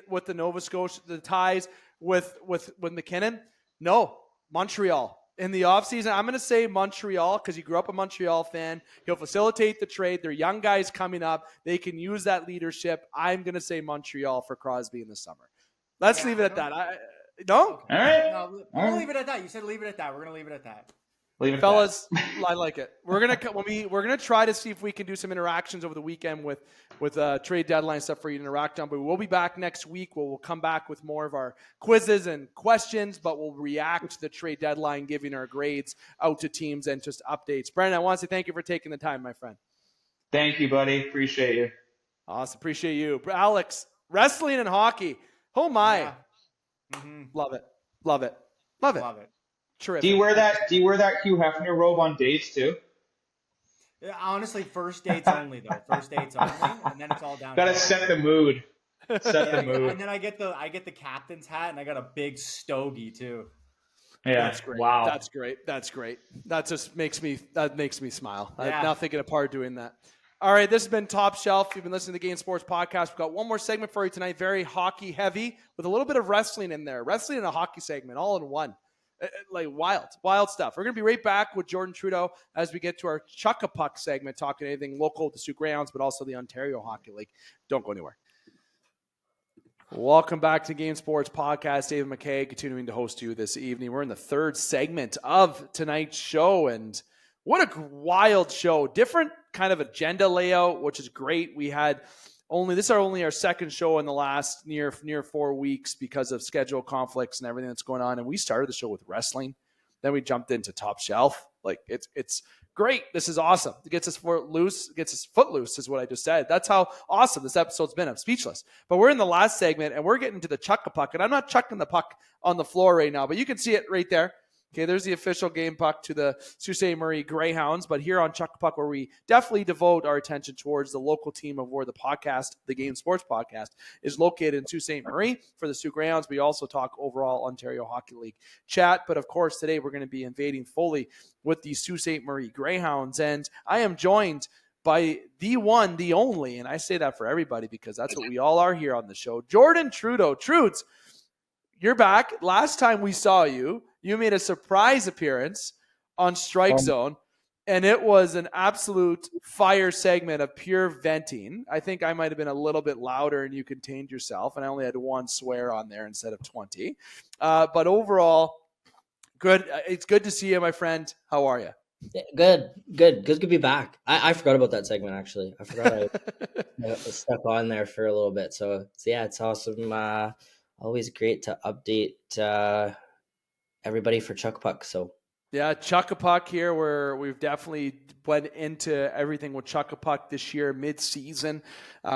with the Nova Scotia, the ties with McKinnon. No, Montreal. In the offseason, I'm going to say Montreal because he grew up a Montreal fan. He'll facilitate the trade. They're young guys coming up. They can use that leadership. I'm going to say Montreal for Crosby in the summer. Let's leave it at that. No? All right. No, we'll leave it at that. You said leave it at that. We're going to leave it at that. Fellas, I like it. We're gonna try to see if we can do some interactions over the weekend with trade deadline stuff for you to interact on. But we'll be back next week. We'll come back with more of our quizzes and questions, but we'll react to the trade deadline, giving our grades out to teams and just updates. Brandon, I want to say thank you for taking the time, my friend. Thank you, buddy. Appreciate you. Awesome. Appreciate you. Alex, wrestling and hockey. Oh my. Yeah. Mm-hmm. Love it. Terrific. Do you wear that Hugh Hefner robe on dates too? Yeah, honestly, first dates only though. First dates only, and then it's all down. Gotta set the mood. The mood. And then I get the captain's hat, and I got a big stogie too. Yeah, that's great. Wow, that's great. That just makes me smile. Yeah. I'm now thinking of Parr doing that. All right, this has been Top Shelf. You've been listening to the Game Sports Podcast. We've got one more segment for you tonight, very hockey heavy, with a little bit of wrestling in there. Wrestling and a hockey segment, all in one. Like wild stuff. We're going to be right back with Jordan Trudeau as we get to our Chuck-a-Puck segment, talking anything local to Soo Greyhounds, but also the Ontario Hockey League. Don't go anywhere. Welcome back to Game Sports Podcast. David McCaig continuing to host you this evening. We're in the third segment of tonight's show, and what a wild show. Different kind of agenda layout, which is great. We had this is only our second show in the last near 4 weeks because of schedule conflicts and everything that's going on. And we started the show with wrestling. Then we jumped into Top Shelf. Like it's great. This is awesome. It gets us foot loose is what I just said. That's how awesome this episode's been. I'm speechless. But we're in the last segment and we're getting to the Chuck-a-Puck. And I'm not chucking the puck on the floor right now, but you can see it right there. Okay, there's the official game puck to the Sault Ste. Marie Greyhounds. But here on Chuck Puck, where we definitely devote our attention towards the local team of where the podcast, the Game Sports Podcast, is located in Sault Ste. Marie for the Soo Greyhounds. We also talk overall Ontario Hockey League chat. But of course, today we're going to be invading fully with the Sault Ste. Marie Greyhounds. And I am joined by the one, the only, and I say that for everybody because that's what we all are here on the show, Jordan Trudeau. Trudes, you're back. Last time we saw you, you made a surprise appearance on Strike Zone, and it was an absolute fire segment of pure venting. I think I might have been a little bit louder and you contained yourself, and I only had one swear on there instead of 20. But overall, good. It's good to see you, my friend. How are you? Good to be back. I forgot about that segment, actually. I forgot I stuck on there for a little bit. So yeah, it's awesome. Always great to update everybody for Chuck Puck. So yeah, Chuck Puck here, where we've definitely went into everything with Chuck Puck this year, mid-season,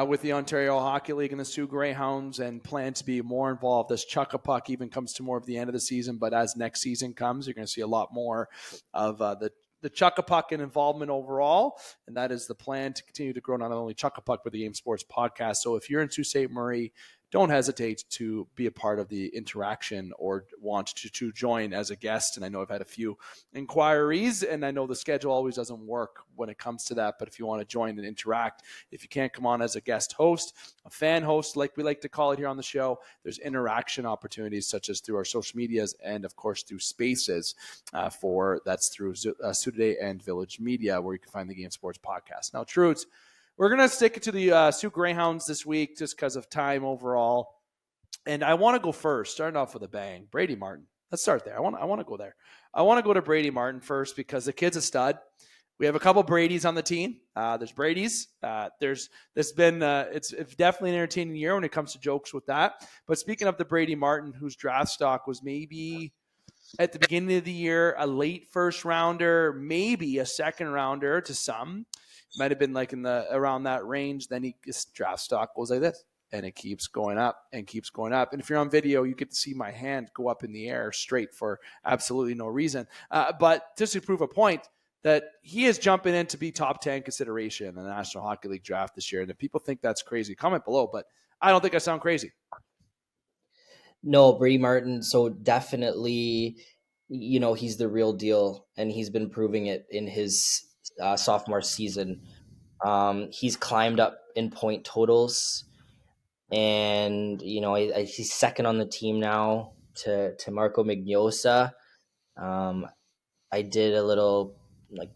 with the Ontario Hockey League and the Soo Greyhounds, and plan to be more involved as Chuck Puck even comes to more of the end of the season. But as next season comes, you're going to see a lot more of the Chuck Puck and involvement overall, and that is the plan to continue to grow not only Chuck Puck but the Game Sports Podcast. So if you're in Sault Ste. Marie, don't hesitate to be a part of the interaction or want to join as a guest. And I know I've had a few inquiries, and I know the schedule always doesn't work when it comes to that. But if you want to join and interact, if you can't come on as a guest host, a fan host, like we like to call it here on the show, there's interaction opportunities such as through our social medias and, of course, through Spaces. That's through Soo Today and Village Media, where you can find the Game Sports Podcast. Now, Trudes, we're going to stick it to the Soo Greyhounds this week just because of time overall. And I want to go first, starting off with a bang. Brady Martin. Let's start there. I want to go there. I want to go to Brady Martin first because the kid's a stud. We have a couple Bradys on the team. There's Brady's. It's definitely an entertaining year when it comes to jokes with that. But speaking of the Brady Martin, whose draft stock was maybe at the beginning of the year a late first rounder, maybe a second rounder to some. Might have been like around that range. Then his draft stock goes like this, and it keeps going up and keeps going up. And if you're on video, you get to see my hand go up in the air straight for absolutely no reason. But just to prove a point that he is jumping in to be top 10 consideration in the National Hockey League draft this year. And if people think that's crazy, comment below. But I don't think I sound crazy. No, Brady Martin. So definitely, he's the real deal, and he's been proving it in his sophomore season. He's climbed up in point totals, and he's second on the team now to Marco Mignosa. I did a little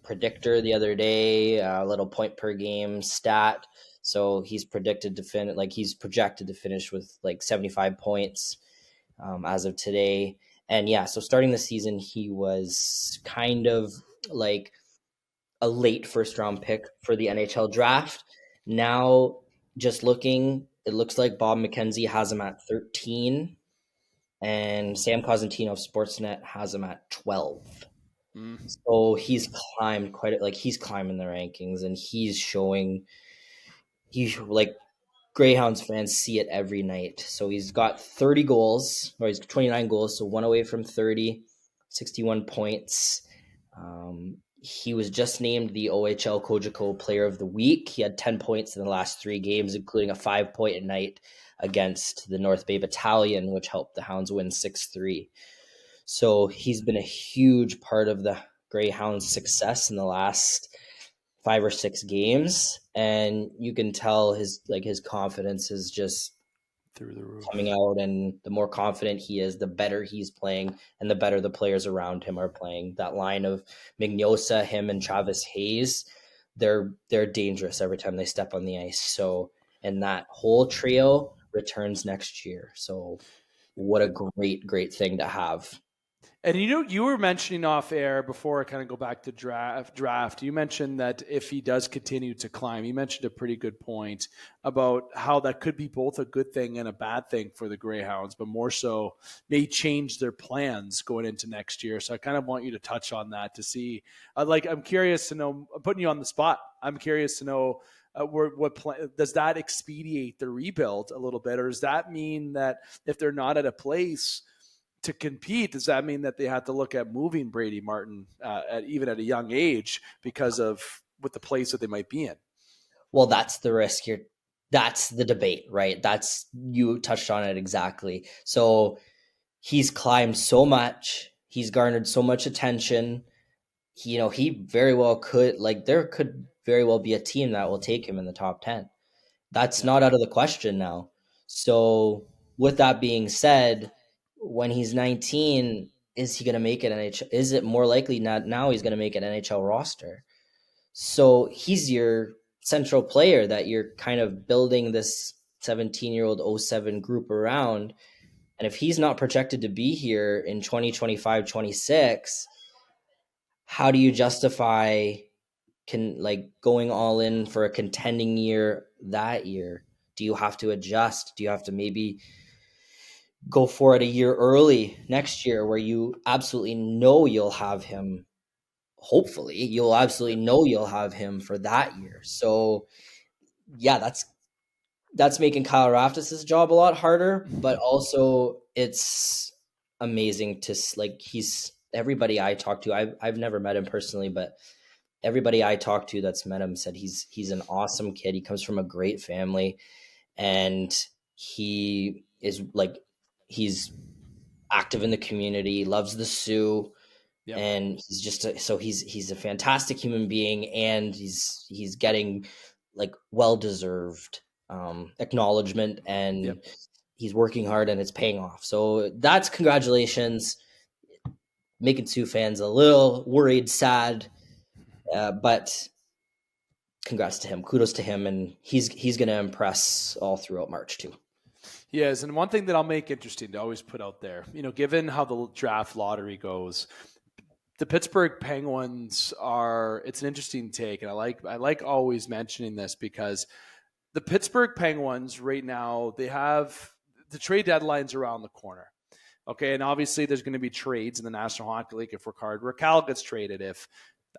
predictor the other day, a little point per game stat. So he's projected to finish with 75 points as of today. And yeah, so starting the season, he was kind of like a late first round pick for the NHL draft. Now, just looking, it looks like Bob McKenzie has him at 13, and Sam Cosentino of Sportsnet has him at 12. So he's climbed he's climbing the rankings, and he's Greyhounds fans see it every night. So he's got 30 goals, or he's 29 goals, so one away from 30, 61 points. He was just named the OHL Cogeco Player of the Week. He had 10 points in the last 3 games, including a 5-point night against the North Bay Battalion, which helped the Hounds win 6-3. So he's been a huge part of the Greyhounds' success in the last 5 or 6 games, and you can tell his confidence is just through the roof coming out, and the more confident he is, the better he's playing, and the better the players around him are playing. That line of Mignosa, him, and Travis Hayes, they're dangerous every time they step on the ice. So, and that whole trio returns next year. So what a great thing to have. And you were mentioning off air before I kind of go back to draft. You mentioned that if he does continue to climb, you mentioned a pretty good point about how that could be both a good thing and a bad thing for the Greyhounds, but more so may change their plans going into next year. So I kind of want you to touch on that to see, I'm curious to know, I'm putting you on the spot. I'm curious to know does that expedite the rebuild a little bit, or does that mean that if they're not at a place to compete, does that mean that they had to look at moving Brady Martin even at a young age because of what the place that they might be in? Well, that's the risk here. That's the debate, right? You touched on it exactly. So he's climbed so much. He's garnered so much attention. He very well could, there could very well be a team that will take him in the top 10. That's not out of the question now. So with that being said, when he's 19, is he going to make it NHL? Is it more likely now he's going to make an NHL roster? So he's your central player that you're kind of building this 17-year-old 07 group around. And if he's not projected to be here in 2025, 26, how do you justify going all in for a contending year that year? Do you have to adjust? Do you have to maybe go for it a year early next year where you absolutely know you'll have him? Hopefully, you'll absolutely know you'll have him for that year. So, yeah, that's making Kyle Raftis' job a lot harder, but also it's amazing to he's everybody I talk to. I've never met him personally, but everybody I talked to that's met him said he's an awesome kid. He comes from a great family, and he is he's active in the community, loves the Sioux. Yep. And he's just he's a fantastic human being, and he's getting well-deserved acknowledgement, and he's working hard and it's paying off. So that's congratulations, making Sioux fans a little worried, sad, but congrats to him, kudos to him, and he's going to impress all throughout March too. Yes, and one thing that I'll make interesting to always put out there, given how the draft lottery goes, the Pittsburgh Penguins it's an interesting take, and I like always mentioning this because the Pittsburgh Penguins right now, they have the trade deadlines around the corner. Okay, and obviously there's going to be trades in the National Hockey League if Raquel gets traded. If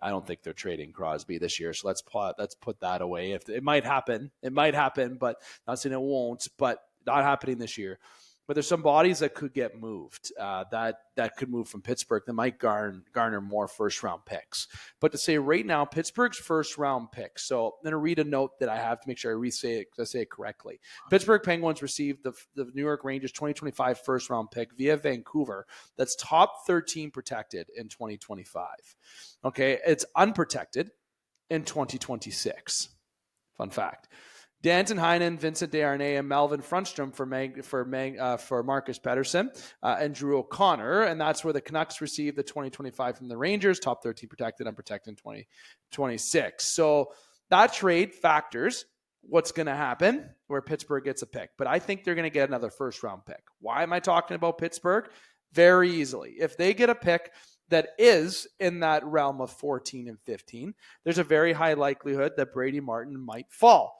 I don't think they're trading Crosby this year, so let's put that away. If it might happen, but not saying it won't, but not happening this year. But there's some bodies that could get moved that could move from Pittsburgh that might garner more first-round picks. But to say right now, Pittsburgh's first-round pick. So I'm going to read a note that I have to make sure I say it correctly. Pittsburgh Penguins received the New York Rangers 2025 first-round pick via Vancouver. That's top 13 protected in 2025. Okay, it's unprotected in 2026. Fun fact. Danton Heinen, Vincent Desharnais, and Melvin Frunstrom for Marcus Pettersson and Drew O'Connor. And that's where the Canucks received the 2025 from the Rangers, top 13 protected, unprotected in 2026. So that trade factors what's going to happen where Pittsburgh gets a pick. But I think they're going to get another first-round pick. Why am I talking about Pittsburgh? Very easily. If they get a pick that is in that realm of 14 and 15, there's a very high likelihood that Brady Martin might fall.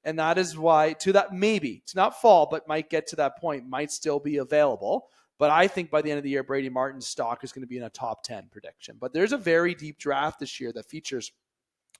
And that is why it's not fall, but might get to that point, might still be available. But I think by the end of the year, Brady Martin's stock is going to be in a top 10 prediction. But there's a very deep draft this year that features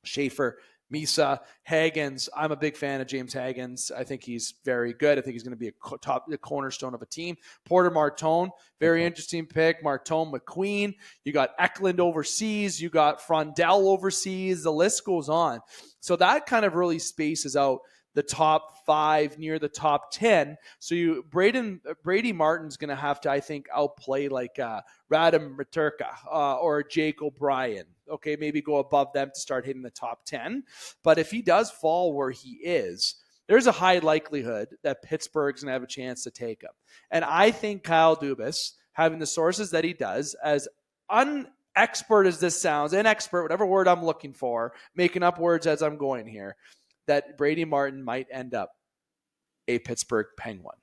Schaefer, Misa, Hagens. I'm a big fan of James Hagens. I think he's very good. I think he's going to be a cornerstone of a team. Porter Martone, very interesting pick. Martone, McQueen. You got Eklund overseas. You got Frondell overseas. The list goes on. So that kind of really spaces out the top 5 near the top 10. So Brady Martin's going to have to, I think, outplay Radim Maturka or Jake O'Brien. Okay, maybe go above them to start hitting the top 10. But if he does fall where he is, there's a high likelihood that Pittsburgh's going to have a chance to take him. And I think Kyle Dubas, having the sources that he does, as unexpert as this sounds, inexpert, whatever word I'm looking for, making up words as I'm going here, that Brady Martin might end up a Pittsburgh Penguin.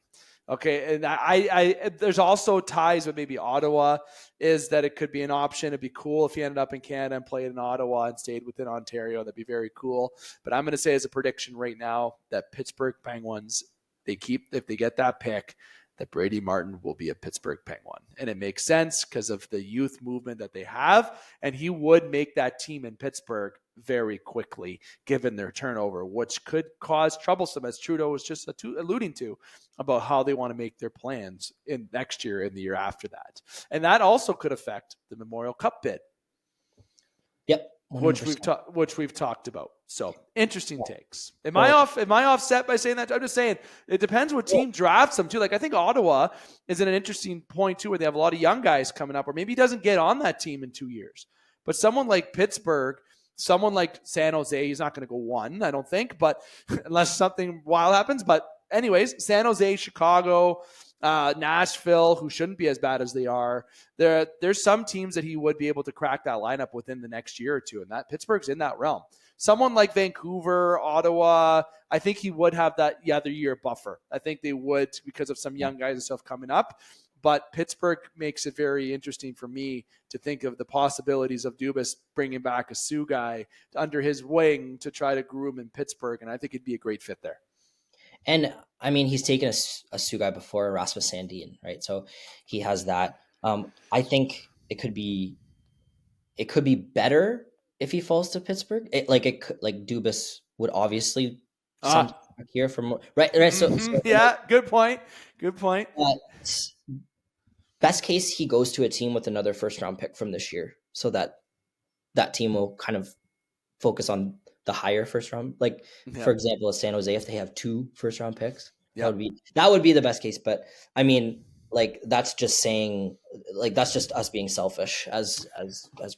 Okay, and I there's also ties with maybe Ottawa, is that it could be an option. It'd be cool if he ended up in Canada and played in Ottawa and stayed within Ontario. That'd be very cool. But I'm going to say as a prediction right now that Pittsburgh Penguins, if they get that pick, that Brady Martin will be a Pittsburgh Penguin. And it makes sense because of the youth movement that they have. And he would make that team in Pittsburgh very quickly, given their turnover, which could cause troublesome, as Trudeau was just alluding to, about how they want to make their plans in next year and the year after that. And that also could affect the Memorial Cup bid. Yep. 100%. Which we've talked about. So interesting takes. Am I offset by saying that? I'm just saying it depends what team drafts them too. Like I think Ottawa is in an interesting point too, where they have a lot of young guys coming up, or maybe he doesn't get on that team in 2 years. But someone like Pittsburgh, someone like San Jose, he's not going to go one, I don't think, but unless something wild happens. But anyways, San Jose, Chicago, Nashville, who shouldn't be as bad as they are. There's some teams that he would be able to crack that lineup within the next year or two, and that Pittsburgh's in that realm. Someone like Vancouver, Ottawa, I think he would have that other year buffer. I think they would because of some young guys and stuff coming up. But Pittsburgh makes it very interesting for me to think of the possibilities of Dubas bringing back a Soo guy under his wing to try to groom in Pittsburgh, and I think it'd be a great fit there. And I mean, he's taken a Soo guy before, Rasmus Sandin, right? So he has that. I think it could be better if he falls to Pittsburgh. Dubas would obviously here from right. So yeah, good point. Best case, he goes to a team with another first round pick from this year, so that team will kind of focus on the higher first round. Like for example, San Jose, if they have 2 first round picks, that would be the best case. But I mean, like that's just saying, like that's just us being selfish as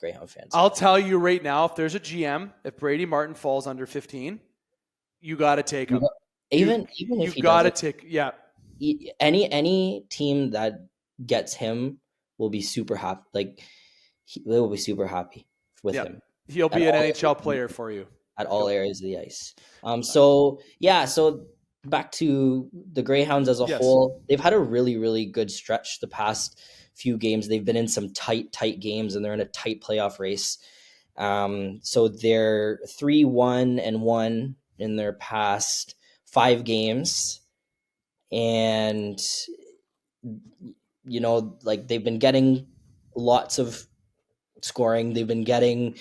Greyhound fans. I'll tell you right now, if there's a GM, if Brady Martin falls under 15, you got to take him. Even if you got to take, any team that gets him will be super happy. Like they will be super happy with him. He'll be an NHL player for you at all areas of the ice. So back to the Greyhounds as a whole, they've had a really, really good stretch the past few games. They've been in some tight games, and they're in a tight playoff race. So they're 3-1-1 in their past 5 games. And, you know, like they've been getting lots of scoring. They've been getting,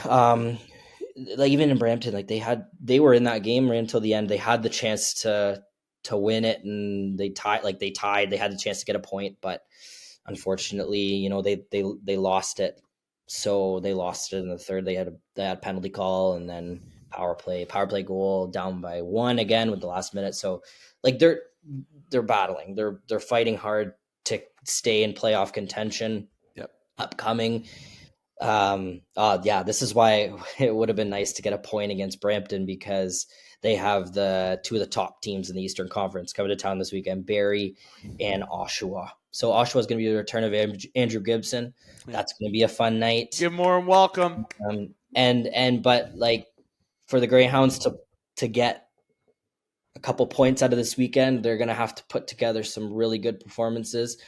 like even in Brampton, like they were in that game right until the end. They had the chance to win it, and they tied. They had the chance to get a point, but unfortunately, you know, they lost it. So they lost it in the third. They had a penalty call, and then power play goal, down by 1 again with the last minute. So like they're battling. They're fighting hard to stay in playoff contention. Upcoming. This is why it would have been nice to get a point against Brampton, because they have the 2 of the top teams in the Eastern Conference coming to town this weekend, Barrie and Oshawa. So Oshawa is going to be the return of Andrew Gibson. That's going to be a fun night. Give more and welcome. But like for the Greyhounds to get a couple points out of this weekend, they're going to have to put together some really good performances.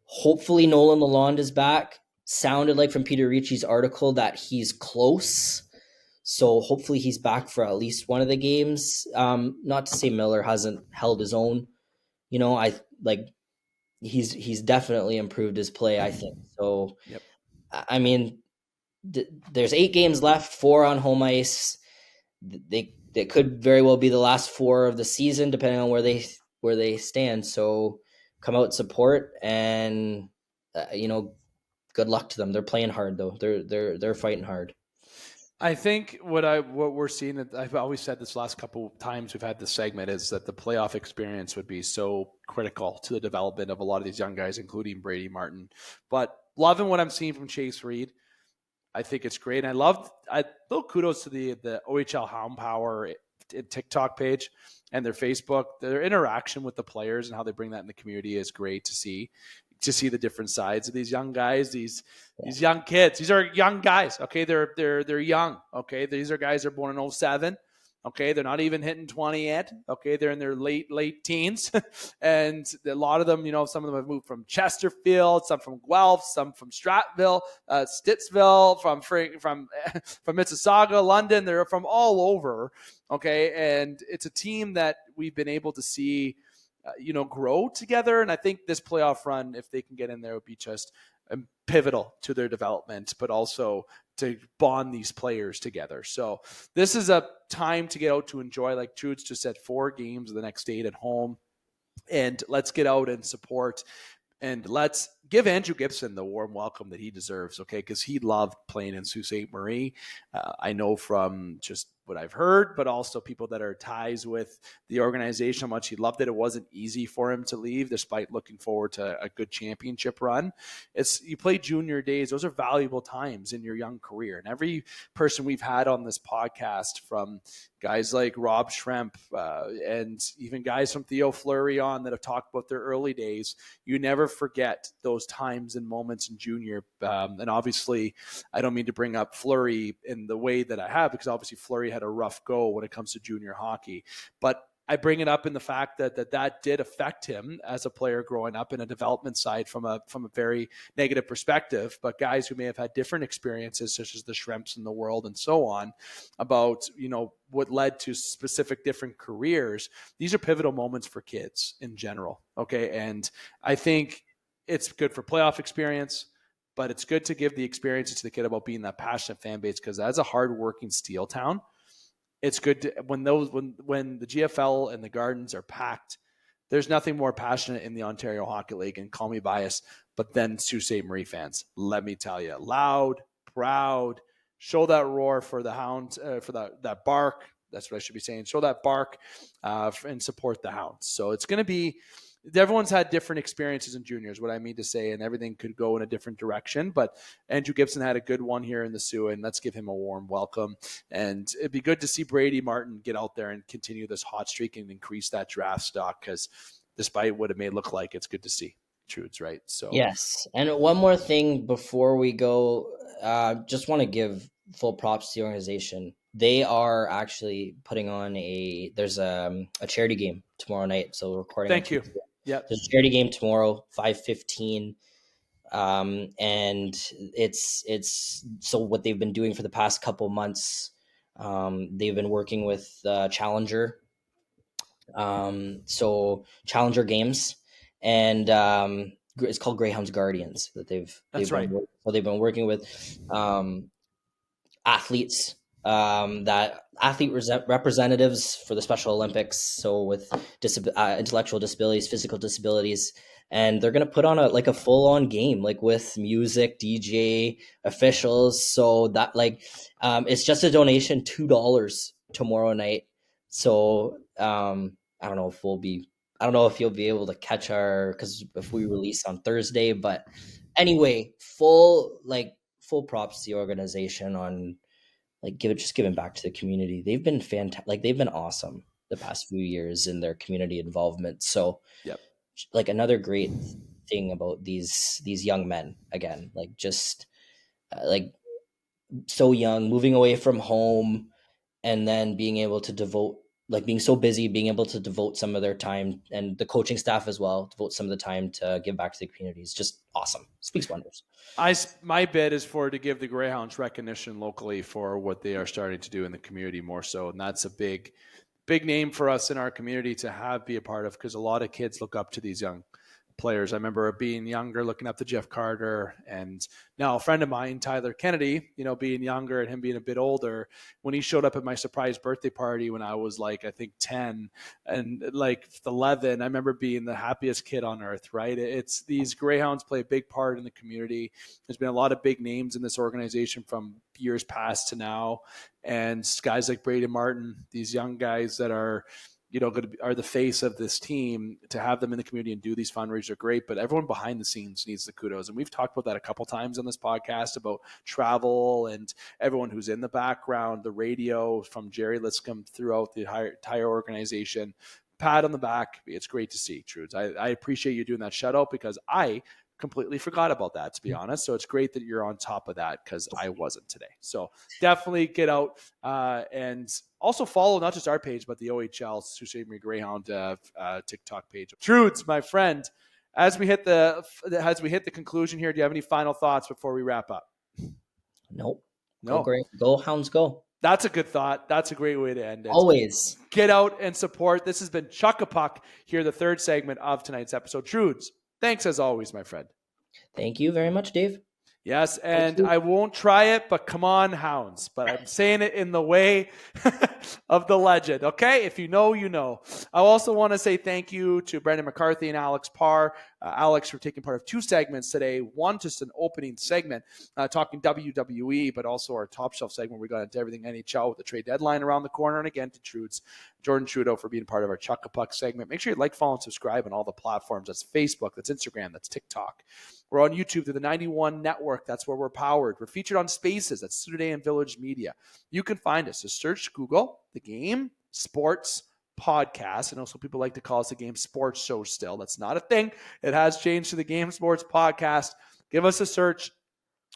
Hopefully Nolan Lalonde is back. Sounded like from Peter Ricci's article that he's close. So hopefully he's back for at least one of the games. Not to say Miller hasn't held his own. You know, he's definitely improved his play, I think. So, I mean, there's 8 games left, 4 on home ice. They could very well be the last 4 of the season, depending on where they stand. So come out, support, and you know, good luck to them. They're playing hard though. They're fighting hard. I think what we're seeing, I've always said this last couple times we've had this segment, is that the playoff experience would be so critical to the development of a lot of these young guys, including Brady Martin. But loving what I'm seeing from Chase Reed. I think it's great. And little kudos to the OHL Hound Power TikTok page and their Facebook. Their interaction with the players and how they bring that in the community is great to see the different sides of these young guys, these young kids. These are young guys. Okay. They're young. Okay. These are guys that are born in 2007. Okay. They're not even hitting 20 yet. Okay. They're in their late teens. And a lot of them, you know, some of them have moved from Chesterfield, some from Guelph, some from Strattville, Stittsville, from Mississauga, London. They're from all over. Okay. And it's a team that we've been able to see grow together. And I think this playoff run, if they can get in there, would be just pivotal to their development, but also to bond these players together. So this is a time to get out to enjoy, like Trude's just said, 4 games of the next 8 at home. And let's get out and support. And let's give Andrew Gibson the warm welcome that he deserves, okay? Because he loved playing in Sault Ste. Marie. I know from just what I've heard, but also people that are ties with the organization, how much he loved it. It wasn't easy for him to leave, despite looking forward to a good championship run. You play junior days. Those are valuable times in your young career. And every person we've had on this podcast, from guys like Rob Schremp and even guys from Theo Fleury on that have talked about their early days, you never forget those times and moments in junior. And obviously, I don't mean to bring up Fleury in the way that I have, because obviously Fleury had a rough go when it comes to junior hockey. But I bring it up in the fact that did affect him as a player growing up in a development side from a very negative perspective. But guys who may have had different experiences, such as the Schremps in the world and so on, about what led to specific different careers. These are pivotal moments for kids in general. Okay, and I think it's good for playoff experience, but it's good to give the experiences to the kid about being that passionate fan base, because as a hardworking steel town, it's good to, when the GFL and the Gardens are packed, there's nothing more passionate in the Ontario Hockey League, and call me biased, but then Sault Ste. Marie fans. Let me tell you, loud, proud, show that roar for the Hounds, for that bark. That's what I should be saying. Show that bark and support the Hounds. So it's going to be, everyone's had different experiences in juniors, what I mean to say, and everything could go in a different direction. But Andrew Gibson had a good one here in the Soo, and let's give him a warm welcome. And it'd be good to see Brady Martin get out there and continue this hot streak and increase that draft stock, because despite what it may look like, it's good to see. Trude's right. So yes. And one more thing before we go, just want to give full props to the organization. They are actually putting on there's a charity game tomorrow night. So we're recording. Thank you. Yeah. There's a charity game tomorrow, 5:15. And it's so what they've been doing for the past couple months. They've been working with Challenger. So Challenger Games, and it's called Greyhounds Guardians that they've right. So they've been working with athletes, that athlete representatives for the Special Olympics. So with intellectual disabilities, physical disabilities, and they're going to put on a full on game, like with music, DJ, officials. So that it's just a donation, $2 tomorrow night. So I don't know if you'll be able to catch because if we release on Thursday, but anyway, full props to the organization on giving back to the community. They've been fantastic. They've been awesome the past few years in their community involvement. So yep. Another great thing about these young men, again, so young, moving away from home, and then being able to devote, being so busy, being able to devote some of their time, and the coaching staff as well, devote some of the time to give back to the community. It's just awesome. Speaks wonders. My bid is to give the Greyhounds recognition locally for what they are starting to do in the community more so. And that's a big name for us in our community to be a part of, because a lot of kids look up to these young players. I remember being younger, looking up to Jeff Carter, and now a friend of mine, Tyler Kennedy, being younger and him being a bit older, when he showed up at my surprise birthday party when I was I think 10 and 11, I remember being the happiest kid on earth, right? It's these Greyhounds play a big part in the community. There's been a lot of big names in this organization from years past to now, and guys like Brady Martin, these young guys that are are the face of this team. To have them in the community and do these fundraisers are great, but everyone behind the scenes needs the kudos. And we've talked about that a couple times on this podcast, about travel and everyone who's in the background, the radio from Jerry Liscombe throughout the entire organization. Pat on the back. It's great to see, Trudes. I appreciate you doing that shout out, because I completely forgot about that, to be honest. So it's great that you're on top of that, because I wasn't today. So definitely get out and also follow not just our page, but the OHL Sault Ste. Marie Greyhound TikTok page. Trudes, my friend, as we hit the conclusion here, do you have any final thoughts before we wrap up? Nope. No. Go Hounds, go. That's a good thought. That's a great way to end it. Always. Get out and support. This has been Chuck a Puck here, the third segment of tonight's episode. Trudes, thanks as always, my friend. Thank you very much, Dave. Yes, and I won't try it, but come on, Hounds. But I'm saying it in the way of the legend, okay? If you know, you know. I also want to say thank you to Brandon McCarthy and Alex Parr. Alex for taking part of 2 segments today. One, just an opening segment, talking WWE, but also our top shelf segment. We got into everything NHL with the trade deadline around the corner. And again, to Jordan Trudeau for being part of our Chuck a Puck segment. Make sure you like, follow, and subscribe on all the platforms. That's Facebook, that's Instagram, that's TikTok. We're on YouTube through the 91 Network. That's where we're powered. We're featured on Spaces. That's Today and Village Media. You can find us. Just search Google, The Game Sports Podcast. And also people like to call us The Game Sports Show still. That's not a thing. It has changed to The Game Sports Podcast. Give us a search.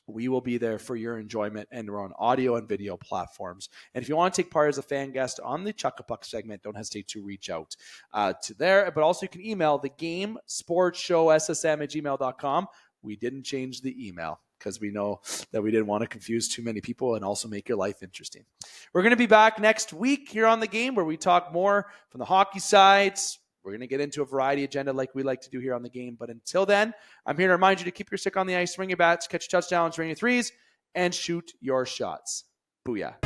We will be there for your enjoyment, and we're on audio and video platforms. And if you want to take part as a fan guest on the Chuck a Puck segment, don't hesitate to reach out to there. But also you can email the Game Sports Show ssm@gmail.com. We didn't change the email because we know that we didn't want to confuse too many people and also make your life interesting. We're going to be back next week here on The Game where we talk more from the hockey sides. We're going to get into a variety agenda like we like to do here on The Game. But until then, I'm here to remind you to keep your stick on the ice, swing your bats, catch touchdowns, ring your threes, and shoot your shots. Booyah.